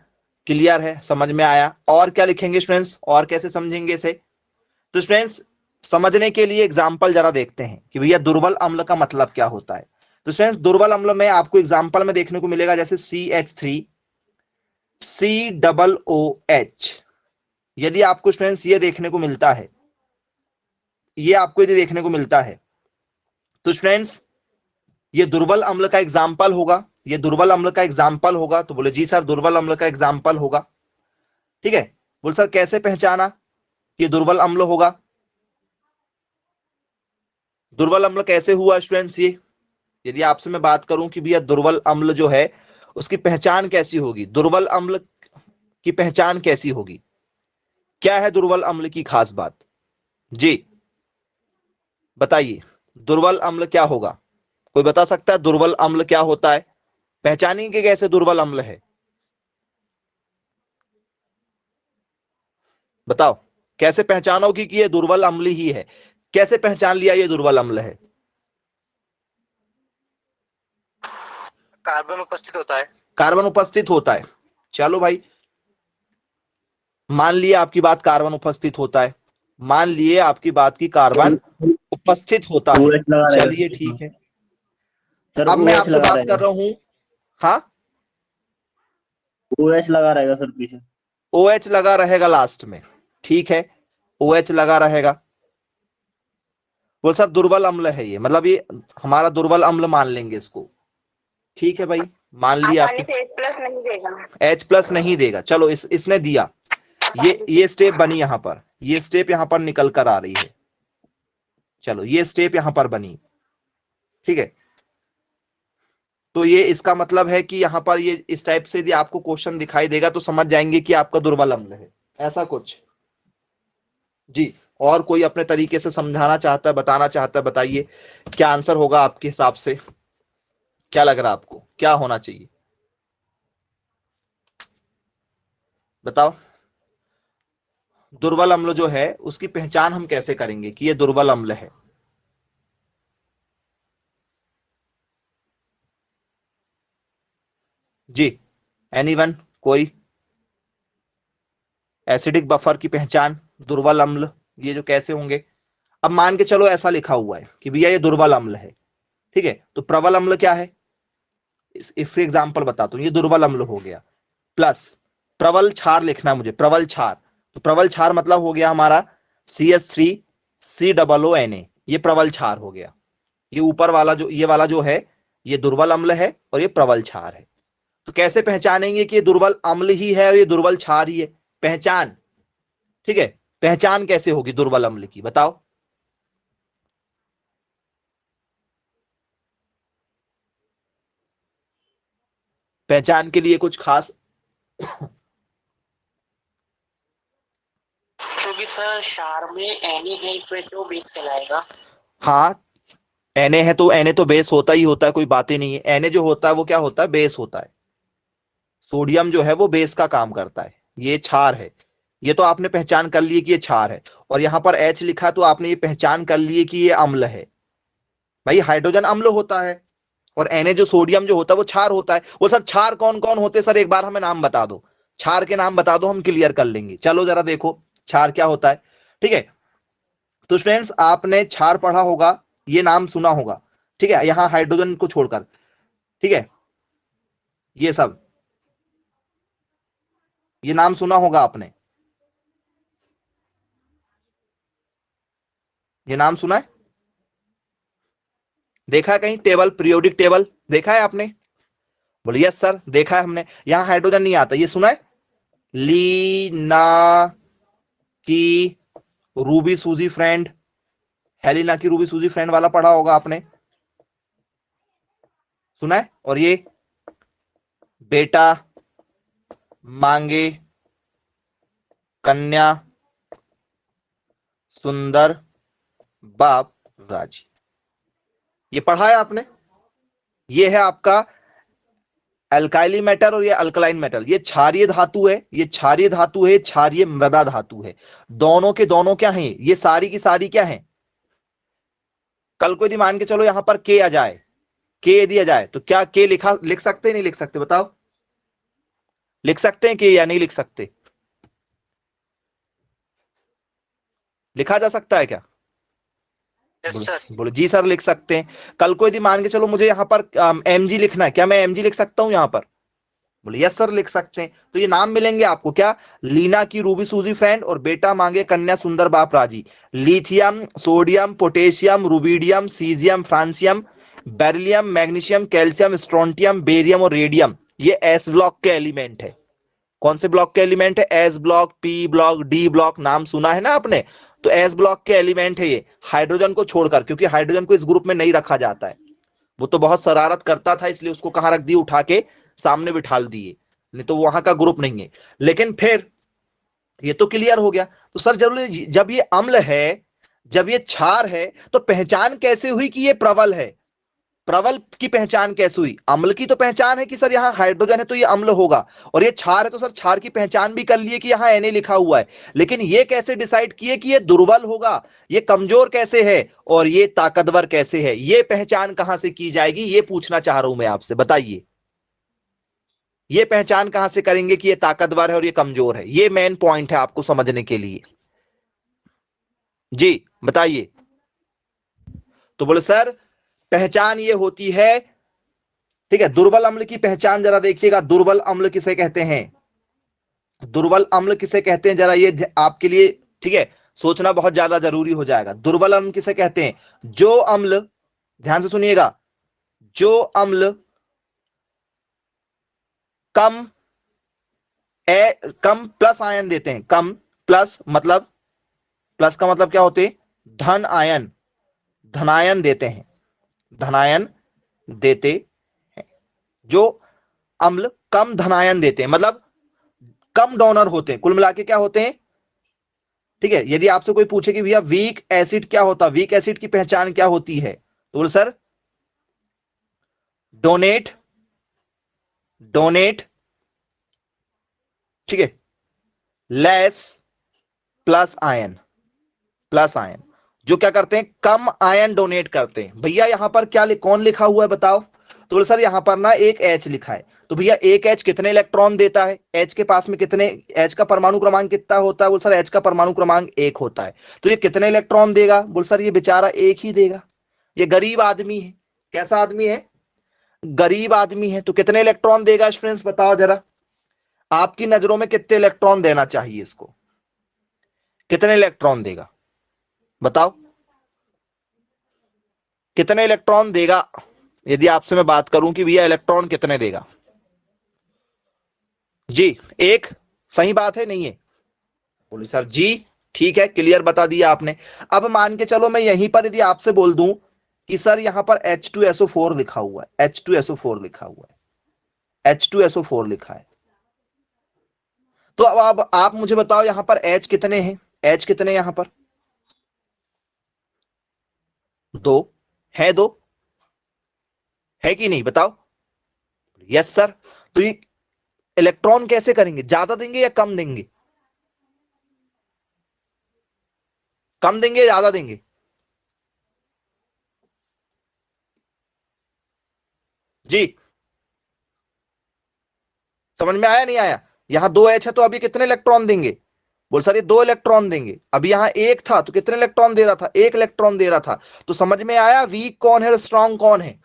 क्लियर है, समझ में आया। और क्या लिखेंगे स्टूडेंट्स, और कैसे समझेंगे इसे, तो स्टूडेंट्स समझने के लिए एग्जाम्पल जरा देखते हैं कि भैया दुर्बल अम्ल का मतलब क्या होता है। तो स्टूडेंट्स दुर्बल अम्ल में आपको एग्जाम्पल में देखने को मिलेगा जैसे CH3 COOH। यदि आपको स्टूडेंट्स ये देखने को मिलता है, ये आपको यदि देखने को मिलता है, तो स्टूडेंट्स ये दुर्बल अम्ल का एग्जाम्पल होगा, ये दुर्बल अम्ल का एग्जाम्पल होगा। तो बोले जी सर दुर्बल अम्ल का एग्जाम्पल होगा। ठीक है, बोले सर कैसे पहचाना ये दुर्बल अम्ल होगा, दुर्बल अम्ल कैसे हुआ स्टूडेंट्स ये, यदि आपसे मैं बात करूं कि भैया दुर्बल अम्ल जो है उसकी पहचान कैसी होगी, दुर्बल अम्ल की पहचान कैसी होगी, क्या है दुर्बल अम्ल की खास बात, जी बताइए दुर्बल अम्ल क्या होगा, कोई बता सकता है दुर्बल अम्ल क्या होता है, पहचानेंगे कैसे दुर्बल अम्ल है, बताओ कैसे पहचानोगे कि ये दुर्बल अम्ल ही है, कैसे पहचान लिया ये दुर्बल अम्ल है, कार्बन उपस्थित होता है। कार्बन उपस्थित होता है। चलो भाई मान लिए आपकी बात कार्बन उपस्थित होता है, मान लिए आपकी बात की कार्बन उपस्थित होता है, OH लगा रहेगा चलिए सर, ठीक है। सर अब मैं OH आपसे लगा बात रहेगा, कर रहा हूं, हाँ OH लगा रहेगा सर पीछे। OH लगा रहेगा लास्ट में, ठीक है OH लगा रहेगा। बोल सर दुर्बल अम्ल है ये, मतलब ये हमारा दुर्बल अम्ल मान लेंगे इसको, ठीक है भाई मान लिया आसानी आपने, से H प्लस नहीं देगा। H+ नहीं देगा, चलो इसने दिया, ये स्टेप बनी यहां पर, ये स्टेप यहां पर निकल कर आ रही है, चलो ये स्टेप यहां पर बनी, ठीक है। तो ये इसका मतलब है कि यहां पर ये इस टाइप से यदि आपको क्वेश्चन दिखाई देगा तो समझ जाएंगे कि आपका दुर्बल अम्ल है, ऐसा कुछ जी। और कोई अपने तरीके से समझाना चाहता है, बताना चाहता है, बताइए क्या आंसर होगा आपके हिसाब से, क्या लग रहा है आपको क्या होना चाहिए, बताओ। दुर्बल अम्ल जो है उसकी पहचान हम कैसे करेंगे कि ये दुर्बल अम्ल है, जी एनीवन, कोई एसिडिक बफर की पहचान, दुर्बल अम्ल ये जो कैसे होंगे। अब मान के चलो ऐसा लिखा हुआ है कि भैया ये दुर्बल अम्ल है, ठीक है, तो प्रबल अम्ल क्या है, इससे एग्जांपल बताता हूं, ये दुर्बल अम्ल हो गया, प्लस प्रबल क्षार लिखना है मुझे, प्रबल क्षार, तो प्रबल क्षार मतलब हो गया हमारा CH3 COONA, ये प्रबल क्षार हो गया। ये ऊपर वाला जो ये वाला जो है ये दुर्बल अम्ल है और ये प्रबल क्षार है। तो कैसे पहचानेंगे कि ये दुर्बल अम्ल ही है और ये दुर्बल क्षार ही है, पहचान, ठीक है, पहचान कैसे होगी दुर्बल अम्ल की, बताओ। पहचान के लिए कुछ खास, क्योंकि सर क्षार में Na है इस वजह से वो बेस कहलाएगा। हाँ Na है तो Na तो बेस होता ही होता है, कोई बात ही नहीं है, Na जो होता है वो क्या होता है, बेस होता है, सोडियम जो है वो बेस का काम करता है, ये क्षार है, ये तो आपने पहचान कर ली कि ये क्षार है, और यहां पर H लिखा तो आपने ये पहचान कर लिए कि ये अम्ल है, भाई हाइड्रोजन अम्ल होता है और Na जो सोडियम जो होता है वो क्षार होता है। वो सर क्षार कौन कौन होते हैं सर, एक बार हमें नाम बता दो, क्षार के नाम बता दो, हम क्लियर कर लेंगे, चलो जरा देखो क्षार क्या होता है, ठीक है। तो स्टूडेंट्स आपने क्षार पढ़ा होगा, ये नाम सुना होगा, ठीक है, यहां हाइड्रोजन को छोड़कर, ठीक है, ये सब ये नाम सुना होगा आपने, ये नाम सुना है, देखा है कहीं टेबल, पीरियोडिक टेबल देखा है आपने, बोलिए यस सर देखा है हमने, यहां हाइड्रोजन नहीं आता, ये सुना है, लीना की रूबी सूजी फ्रेंड, हेलिना की रूबी सूजी फ्रेंड वाला पढ़ा होगा आपने, सुना है, और ये बेटा मांगे कन्या सुंदर बाप राजी, ये पढ़ा है आपने, ये है आपका अल्काइली मेटल और ये अल्कलाइन मेटल, ये क्षारीय धातु है, ये क्षारीय धातु है, क्षारीय मृदा धातु है, दोनों के दोनों क्या हैं, ये सारी की सारी क्या हैं, कल को यदि मान के चलो यहां पर के आ जाए, के यदि आ जाए तो क्या के लिख सकते नहीं लिख सकते, बताओ? लिख सकते हैं के या नहीं लिख सकते? लिखा जा सकता है क्या? बोलो जी सर लिख सकते हैं। कल को यदि मान के चलो मुझे यहां पर mg लिखना है, क्या मैं mg लिख सकता हूं यहां पर? बोले यस सर लिख सकते हैं। तो ये नाम मिलेंगे आपको, क्या? लीना की रूबी सूजी फ्रेंड और बेटा मांगे कन्या सुंदर बाप राजी। Lithium, sodium, potassium, rubidium, caesium, francium, beryllium, magnesium, calcium, strontium, barium और रेडियम, ये एस ब्लॉक के एलिमेंट है। कौन से ब्लॉक के एलिमेंट है? S block, P block, D block, नाम सुना है ना आपने? तो एस ब्लॉक के एलिमेंट है ये, हाइड्रोजन को छोड़कर, क्योंकि हाइड्रोजन को इस ग्रुप में नहीं रखा जाता है। वो तो बहुत शरारत करता था, इसलिए उसको कहां रख दिए? उठा के सामने बिठा दिए, नहीं तो वहां का ग्रुप नहीं है। लेकिन फिर ये तो क्लियर हो गया। तो सर जरूरी, जब ये अम्ल है, जब ये क्षार है, तो पहचान कैसे हुई कि ये प्रबल है? प्रबल की पहचान कैसे हुई? अम्ल की तो पहचान है कि सर यहाँ हाइड्रोजन है तो ये अम्ल होगा, और ये क्षार है तो सर क्षार की पहचान भी कर लिए कि यहाँ Na लिखा हुआ है। लेकिन ये कैसे डिसाइड किए कि ये दुर्बल होगा, ये कमजोर कैसे है और ये ताकतवर कैसे है? ये पहचान कहां से की जाएगी, ये पूछना चाह रहा हूं मैं आपसे, बताइए। ये पहचान कहां से करेंगे कि ये ताकतवर है और ये कमजोर है? ये मेन पॉइंट है आपको समझने के लिए। जी बताइए। तो बोले सर पहचान ये होती है, ठीक है। दुर्बल अम्ल की पहचान जरा देखिएगा, दुर्बल अम्ल किसे कहते हैं? दुर्बल अम्ल किसे कहते हैं, जरा ये आपके लिए, ठीक है, सोचना बहुत ज्यादा जरूरी हो जाएगा। दुर्बल अम्ल किसे कहते हैं? जो अम्ल, ध्यान से सुनिएगा, जो अम्ल कम कम प्लस आयन देते हैं। कम प्लस मतलब, प्लस का मतलब क्या होते हैं? धन आयन, धनायन देते हैं, धनायन देते हैं। जो अम्ल कम धनायन देते हैं, मतलब कम डोनर होते हैं, कुल मिला के क्या होते हैं? ठीक है। यदि आपसे कोई पूछे कि भैया वीक एसिड क्या होता है, वीक एसिड की पहचान क्या होती है, तो बोल सर डोनेट, डोनेट, ठीक है, less plus ion, plus ion. जो क्या करते हैं? कम आयन डोनेट करते हैं। भैया यहां पर क्या कौन लिखा हुआ है बताओ? तो बोले सर यहां पर ना एक H लिखा है। तो भैया एक H कितने इलेक्ट्रॉन देता है? H के पास में कितने, H का परमाणु क्रमांक कितना होता है? बोल सर H का परमाणु क्रमांक 1 होता है। तो ये कितने इलेक्ट्रॉन देगा? बोल सर ये बेचारा 1 ही देगा। ये गरीब आदमी है। कैसा आदमी है? गरीब आदमी है। तो कितने इलेक्ट्रॉन देगा स्टूडेंट्स, बताओ जरा, आपकी नजरों में कितने इलेक्ट्रॉन देना चाहिए इसको? कितने इलेक्ट्रॉन देगा बताओ? कितने इलेक्ट्रॉन देगा? यदि आपसे मैं बात करूं कि भैया इलेक्ट्रॉन कितने देगा? जी 1, सही बात है नहीं है? बोले सर जी ठीक है, क्लियर बता दिया आपने। अब मान के चलो मैं यहीं पर यदि आपसे बोल दूं कि सर यहां पर H2SO4 लिखा हुआ है, H2SO4 लिखा हुआ है, H2SO4 लिखा है, तो अब आप मुझे बताओ यहां पर H कितने हैं? H कितने यहां पर? 2 है, 2 है कि नहीं बताओ? Yes sir. तो ये इलेक्ट्रॉन कैसे करेंगे, ज्यादा देंगे या कम देंगे? कम देंगे या ज्यादा देंगे? जी समझ में आया नहीं आया? यहां 2H है तो अभी कितने इलेक्ट्रॉन देंगे? बोल सर ये 2 इलेक्ट्रॉन देंगे। अभी यहां 1 था तो कितने इलेक्ट्रॉन दे रहा था? 1 इलेक्ट्रॉन दे रहा था। तो समझ में आया वीक कौन है और स्ट्रांग कौन है?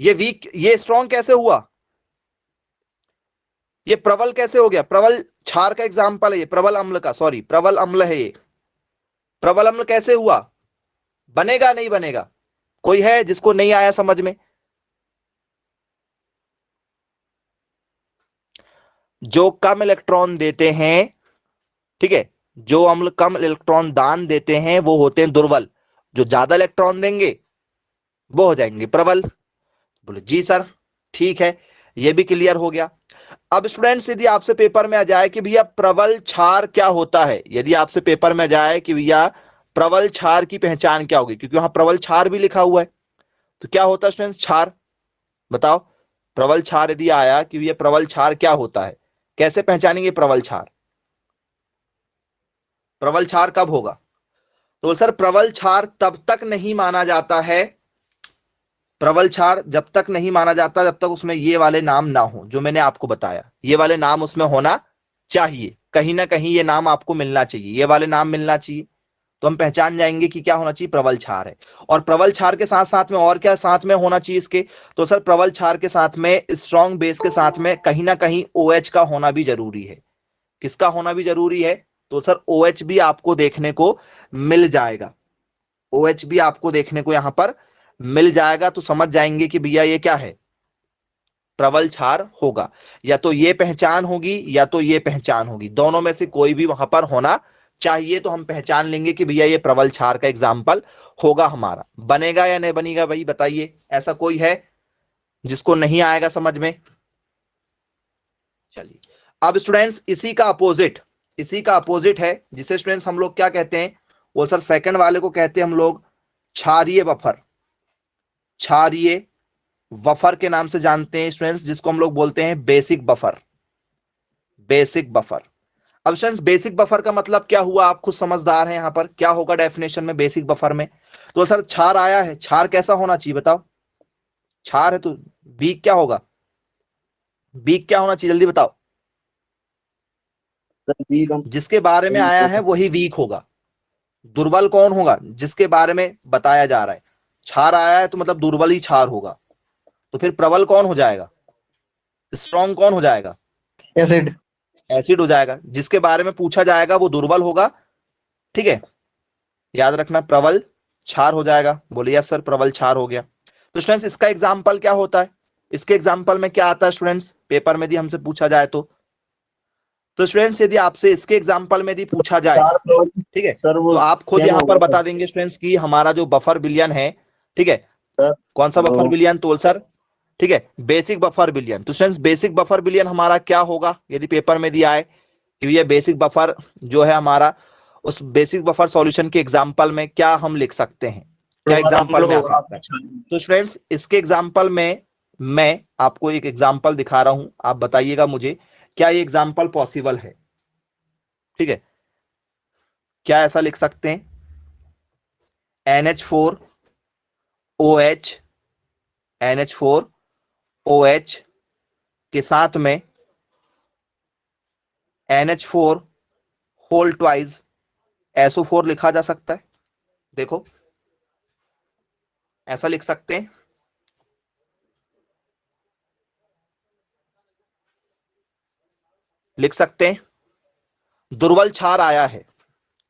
ये वीक, ये स्ट्रांग कैसे हुआ? ये प्रबल कैसे हो गया? प्रबल क्षार का एग्जाम्पल है ये, प्रबल अम्ल का, सॉरी प्रबल अम्ल है ये। प्रबल अम्ल कैसे हुआ? बनेगा नहीं बनेगा? कोई है जिसको नहीं आया समझ में? जो कम इलेक्ट्रॉन देते हैं, ठीक है, जो अम्ल कम इलेक्ट्रॉन दान देते हैं वो होते हैं दुर्बल। जो ज्यादा इलेक्ट्रॉन देंगे वो हो जाएंगे प्रबल। बोले जी सर ठीक है, ये भी क्लियर हो गया। अब स्टूडेंट्स यदि आपसे पेपर में आ जाए कि भैया प्रबल क्षार क्या होता है, यदि आपसे पेपर में आ जाए कि भैया प्रबल क्षार की पहचान क्या होगी, क्योंकि वहां प्रबल क्षार भी लिखा हुआ है, तो क्या होता है स्टूडेंट्स क्षार, बताओ? प्रबल क्षार यदि आया कि भैया प्रबल क्षार क्या होता है, कैसे पहचानेंगे प्रबल क्षार? प्रबल क्षार कब होगा? तो सर प्रबल क्षार तब तक नहीं माना जाता है, प्रबल क्षार जब तक नहीं माना जाता जब तक उसमें ये वाले नाम ना हो जो मैंने आपको बताया। ये वाले नाम उसमें होना चाहिए, कहीं ना कहीं ये नाम आपको मिलना चाहिए, ये वाले नाम मिलना चाहिए, तो हम पहचान जाएंगे कि क्या होना चाहिए, प्रबल क्षार है। और प्रबल क्षार के साथ साथ में और क्या साथ में होना चाहिए इसके, तो सर प्रबल क्षार के साथ में स्ट्रॉन्ग बेस के साथ में कहीं ना कहीं OH का होना भी जरूरी है। किसका होना भी जरूरी है, तो सर OH भी आपको देखने को मिल जाएगा, OH भी आपको देखने को यहां पर मिल जाएगा। तो समझ जाएंगे कि भैया ये क्या है, प्रबल क्षार होगा। या तो ये पहचान होगी या तो ये पहचान होगी, दोनों में से कोई भी वहां पर होना चाहिए, तो हम पहचान लेंगे कि भैया ये प्रबल क्षार का एग्जाम्पल होगा हमारा। बनेगा या नहीं बनेगा भाई बताइए, ऐसा कोई है जिसको नहीं आएगा समझ में? चलिए अब स्टूडेंट्स इसी का अपोजिट है, जिसे स्टूडेंट्स हम लोग क्या कहते हैं, वो सर सेकंड वाले को कहते हैं हम लोग क्षारीय बफर, क्षारीय बफर के नाम से जानते हैं स्टूडेंट्स, जिसको हम लोग बोलते हैं बेसिक बफर, बेसिक बफर। अब स्टूडेंट्स बेसिक बफर का मतलब क्या हुआ, आप खुद समझदार हैं, यहां पर क्या होगा डेफिनेशन में बेसिक बफर में। तो सर क्षार आया है, क्षार कैसा होना चाहिए बताओ, क्षार है तो वीक क्या होगा, वीक क्या होना चाहिए जल्दी बताओ। सर वीक हम जिसके बारे में आया है वही वीक होगा, दुर्बल कौन होगा, जिसके बारे में बताया जा रहा है। क्षार आया है तो मतलब दुर्बल ही क्षार होगा, तो फिर प्रबल कौन हो जाएगा, स्ट्रॉन्ग कौन हो जाएगा, एसिड। एसिड हो जाएगा। जिसके बारे में पूछा जाएगा वो दुर्बल होगा, ठीक है, याद रखना प्रबल क्षार हो जाएगा। बोलिए यस सर प्रबल क्षार हो गया। तो स्टूडेंट्स इसका एग्जाम्पल क्या होता है, इसके एग्जाम्पल में क्या आता है स्टूडेंट्स, पेपर में यदि हमसे पूछा जाए तो स्टूडेंट्स यदि आपसे इसके एग्जाम्पल में यदि पूछा जाए, ठीक है, सर वो तो आप खुद सेम यहाँ पर होगा बता देंगे स्टूडेंट्स कि हमारा जो बफर बिलियन है, ठीक है, सर। कौन सा बफर वो बिलियन, तो सर ठीक है बेसिक बफर बिलियन। तो स्टूडेंट्स बेसिक बफर बिलियन हमारा क्या होगा, यदि पेपर में दिया है कि ये बेसिक बफर जो है हमारा, उस बेसिक बफर सॉल्यूशन के एग्जांपल में क्या हम लिख सकते हैं, क्या एग्जांपल में आ सकता है। तो स्टूडेंट्स इसके एग्जांपल में मैं आपको एक एग्जांपल दिखा रहा हूं, आप बताइएगा मुझे क्या ये एग्जांपल पॉसिबल है, ठीक है, क्या ऐसा लिख सकते हैं, NH4OH, NH4OH के साथ में NH4 होल ट्वाइस SO4 लिखा जा सकता है। देखो ऐसा लिख सकते हैं, लिख सकते हैं। दुर्बल क्षार आया है,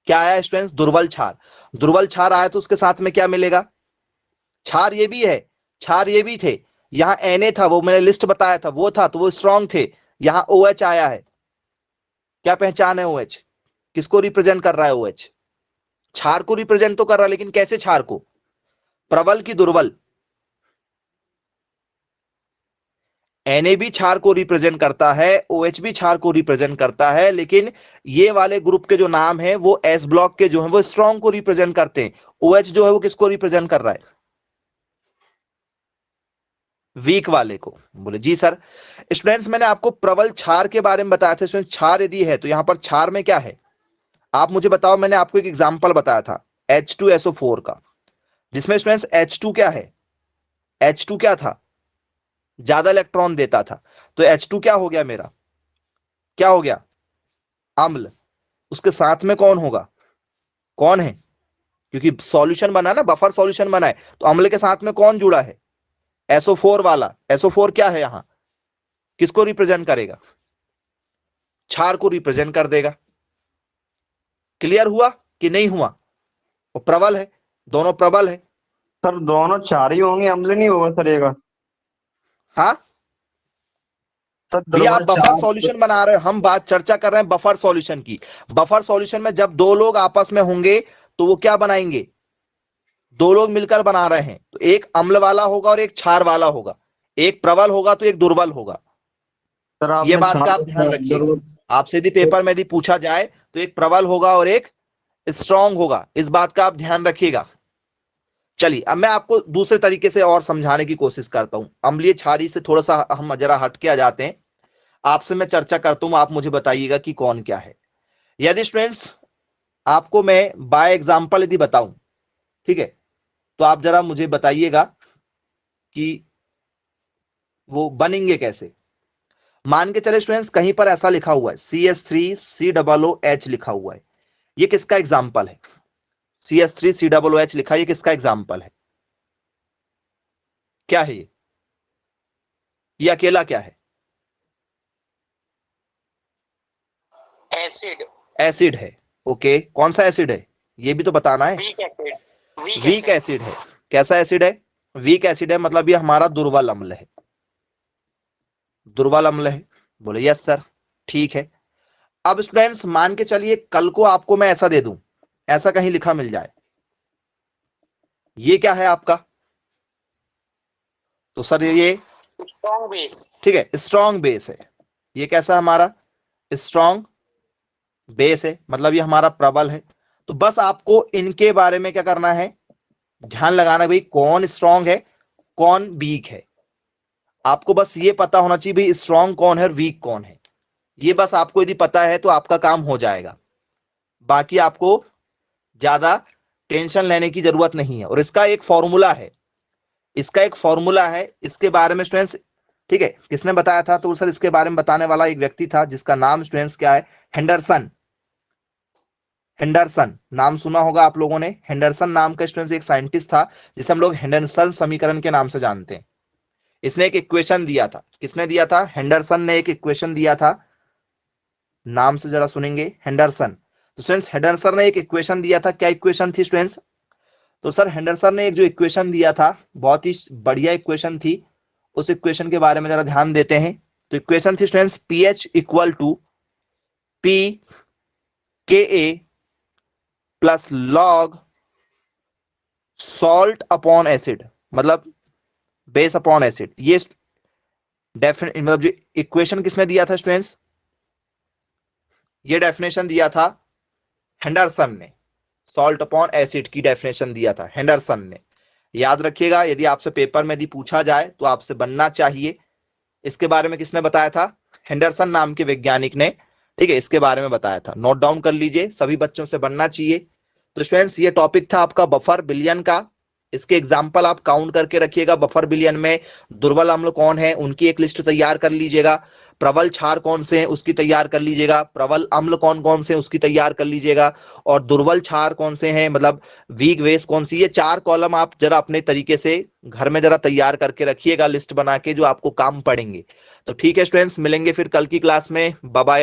क्या आया स्टूडेंट्स, दुर्बल क्षार, दुर्बल क्षार आया तो उसके साथ में क्या मिलेगा, क्षार ये भी है, क्षार ये भी थे, यहां Na था वो मैंने लिस्ट बताया था वो था, तो वो स्ट्रॉन्ग थे, यहां OH आया है, क्या पहचान है OH, किसको रिप्रेजेंट कर रहा है OH, क्षार को रिप्रेजेंट तो कर रहा है, लेकिन कैसे क्षार को, प्रबल की दुर्बल। Na भी क्षार को रिप्रेजेंट करता है, OH भी क्षार को रिप्रेजेंट करता है, लेकिन ये वाले ग्रुप के जो नाम है वो S ब्लॉक के जो है वो स्ट्रॉन्ग को रिप्रेजेंट करते हैं, OH जो है वो किसको रिप्रेजेंट कर रहा है, वीक वाले को। बोले जी सर। स्टूडेंट्स मैंने आपको प्रबल क्षार के बारे में बताया था, स्टूडेंट्स क्षार यदि है तो यहां पर क्षार में क्या है, आप मुझे बताओ। मैंने आपको एक एग्जांपल बताया था H2SO4 का, जिसमें स्टूडेंट्स H2 क्या है, H2 क्या था, ज्यादा इलेक्ट्रॉन देता था, तो H2 क्या हो गया मेरा, क्या हो गया, अम्ल। उसके साथ में कौन होगा, कौन है, क्योंकि सॉल्यूशन बना ना, बफर सॉल्यूशन बना है, तो अम्ल के साथ में कौन जुड़ा है, SO4 वाला। SO4 क्या है यहां, किसको रिप्रेजेंट करेगा, क्षार को रिप्रेजेंट कर देगा। क्लियर हुआ कि नहीं हुआ, वो प्रबल है, दोनों प्रबल है। सर दोनों चार ही होंगे, अम्ल नहीं होगा सर एक। हाँ सर भैया आप दुर्बल बफर चार। सॉल्यूशन बना रहे हो, हम बात चर्चा कर रहे हैं बफर सॉल्यूशन की। बफर सॉल्यूशन में जब दो लोग आपस में होंगे तो वो क्या बनाएंगे, दो लोग मिलकर बना रहे हैं, तो एक अम्ल वाला होगा और एक क्षार वाला होगा, एक प्रबल होगा तो एक दुर्बल होगा। सर ये आपने बात का आप चार ध्यान रखिएगा, दुर्बल। आपसे यदि पेपर में यदि पूछा जाए तो एक प्रबल होगा और एक स्ट्रांग होगा, इस बात का आप ध्यान रखिएगा। चलिए अब मैं आपको दूसरे तरीके से और समझाने की कोशिश करता हूं, अम्लीय क्षारीय से थोड़ा सा हम जरा हट के आ जाते हैं, आपसे मैं चर्चा करता हूं, आप मुझे बताइएगा कि कौन क्या है। यदि स्टूडेंट्स आपको मैं बाय एग्जांपल यदि बताऊं, ठीक है, तो आप जरा मुझे बताइएगा कि वो बनेंगे कैसे। मान के चले स्टूडेंट्स, कहीं पर ऐसा लिखा हुआ है CH3COOH लिखा हुआ है, ये किसका एग्जाम्पल है? CH3COOH लिखा है, ये किसका एग्जाम्पल है? क्या है ये अकेला क्या है? एसिड। एसिड है। ओके, कौन सा एसिड है ये भी तो बताना है। Weak acid. वीक एसिड है। कैसा एसिड है? वीक एसिड है, मतलब ये हमारा दुर्बल अम्ल है। दुर्बल अम्ल है। बोले यस सर, ठीक है। अब स्टूडेंट्स मान के चलिए कल को आपको मैं ऐसा दे दूं, ऐसा कहीं लिखा मिल जाए, ये क्या है आपका? तो सर ये स्ट्रॉन्ग बेस। ठीक है, स्ट्रॉन्ग बेस है। ये कैसा हमारा? स्ट्रॉन्ग बेस है, मतलब ये हमारा प्रबल है। तो बस आपको इनके बारे में क्या करना है, ध्यान लगाना, भाई कौन स्ट्रॉन्ग है कौन वीक है। आपको बस ये पता होना चाहिए भाई स्ट्रॉन्ग कौन है और वीक कौन है। ये बस आपको यदि पता है तो आपका काम हो जाएगा, बाकी आपको ज्यादा टेंशन लेने की जरूरत नहीं है। और इसका एक फॉर्मूला है, इसका एक फॉर्मूला है, इसके बारे में स्टूडेंट्स, ठीक है, किसने बताया था? तो सर इसके बारे में बताने वाला एक व्यक्ति था जिसका नाम स्टूडेंट्स क्या है? हेंडरसन। हेंडरसन नाम सुना होगा आप लोगों ने। हेंडरसन नाम का स्टूडेंट्स एक साइंटिस्ट था जिसे हम लोग हेंडरसन समीकरण के नाम से जानते हैं। इसने एक इक्वेशन दिया था। किसने दिया था? हेंडरसन ने एक इक्वेशन दिया था। नाम से जरा सुनेंगे, हेंडरसन। तो स्टूडेंट्स हेंडरसन ने एक इक्वेशन दिया था। क्या इक्वेशन थी स्टूडेंट्स? तो सर हेंडरसन ने एक जो इक्वेशन दिया था, बहुत ही बढ़िया इक्वेशन थी। उस इक्वेशन के बारे में जरा ध्यान देते हैं। तो इक्वेशन थी students pH equal to pKa plus log salt upon acid, मतलब बेस अपॉन एसिड। ये डेफिनेट मतलब जो इक्वेशन किसने दिया था स्टूडेंट्स? ये डेफिनेशन दिया था हेंडरसन ने। सॉल्ट अपॉन एसिड की डेफिनेशन दिया था हेंडरसन ने। याद रखिएगा, यदि आपसे पेपर में यदि पूछा जाए तो आपसे बनना चाहिए। इसके बारे में किसने बताया था? हेंडरसन नाम के वैज्ञानिक ने, ठीक है, इसके बारे में बताया था। नोट डाउन कर लीजिए, सभी बच्चों से बनना चाहिए। तो स्टूडेंट्स ये टॉपिक था आपका बफर विलयन का। इसके एग्जाम्पल आप काउंट करके रखिएगा। बफर विलयन में दुर्बल अम्ल कौन है उनकी एक लिस्ट तैयार कर लीजिएगा। प्रबल क्षार कौन से हैं उसकी तैयार कर लीजिएगा। प्रबल अम्ल कौन कौन से हैं उसकी तैयार कर लीजिएगा। और दुर्बल क्षार कौन से हैं, मतलब वीक बेस कौन सी। ये 4 कॉलम आप जरा अपने तरीके से घर में जरा तैयार करके रखिएगा, लिस्ट बना के, जो आपको काम पड़ेंगे। तो ठीक है स्टूडेंट्स, मिलेंगे फिर कल की क्लास में। Bye bye.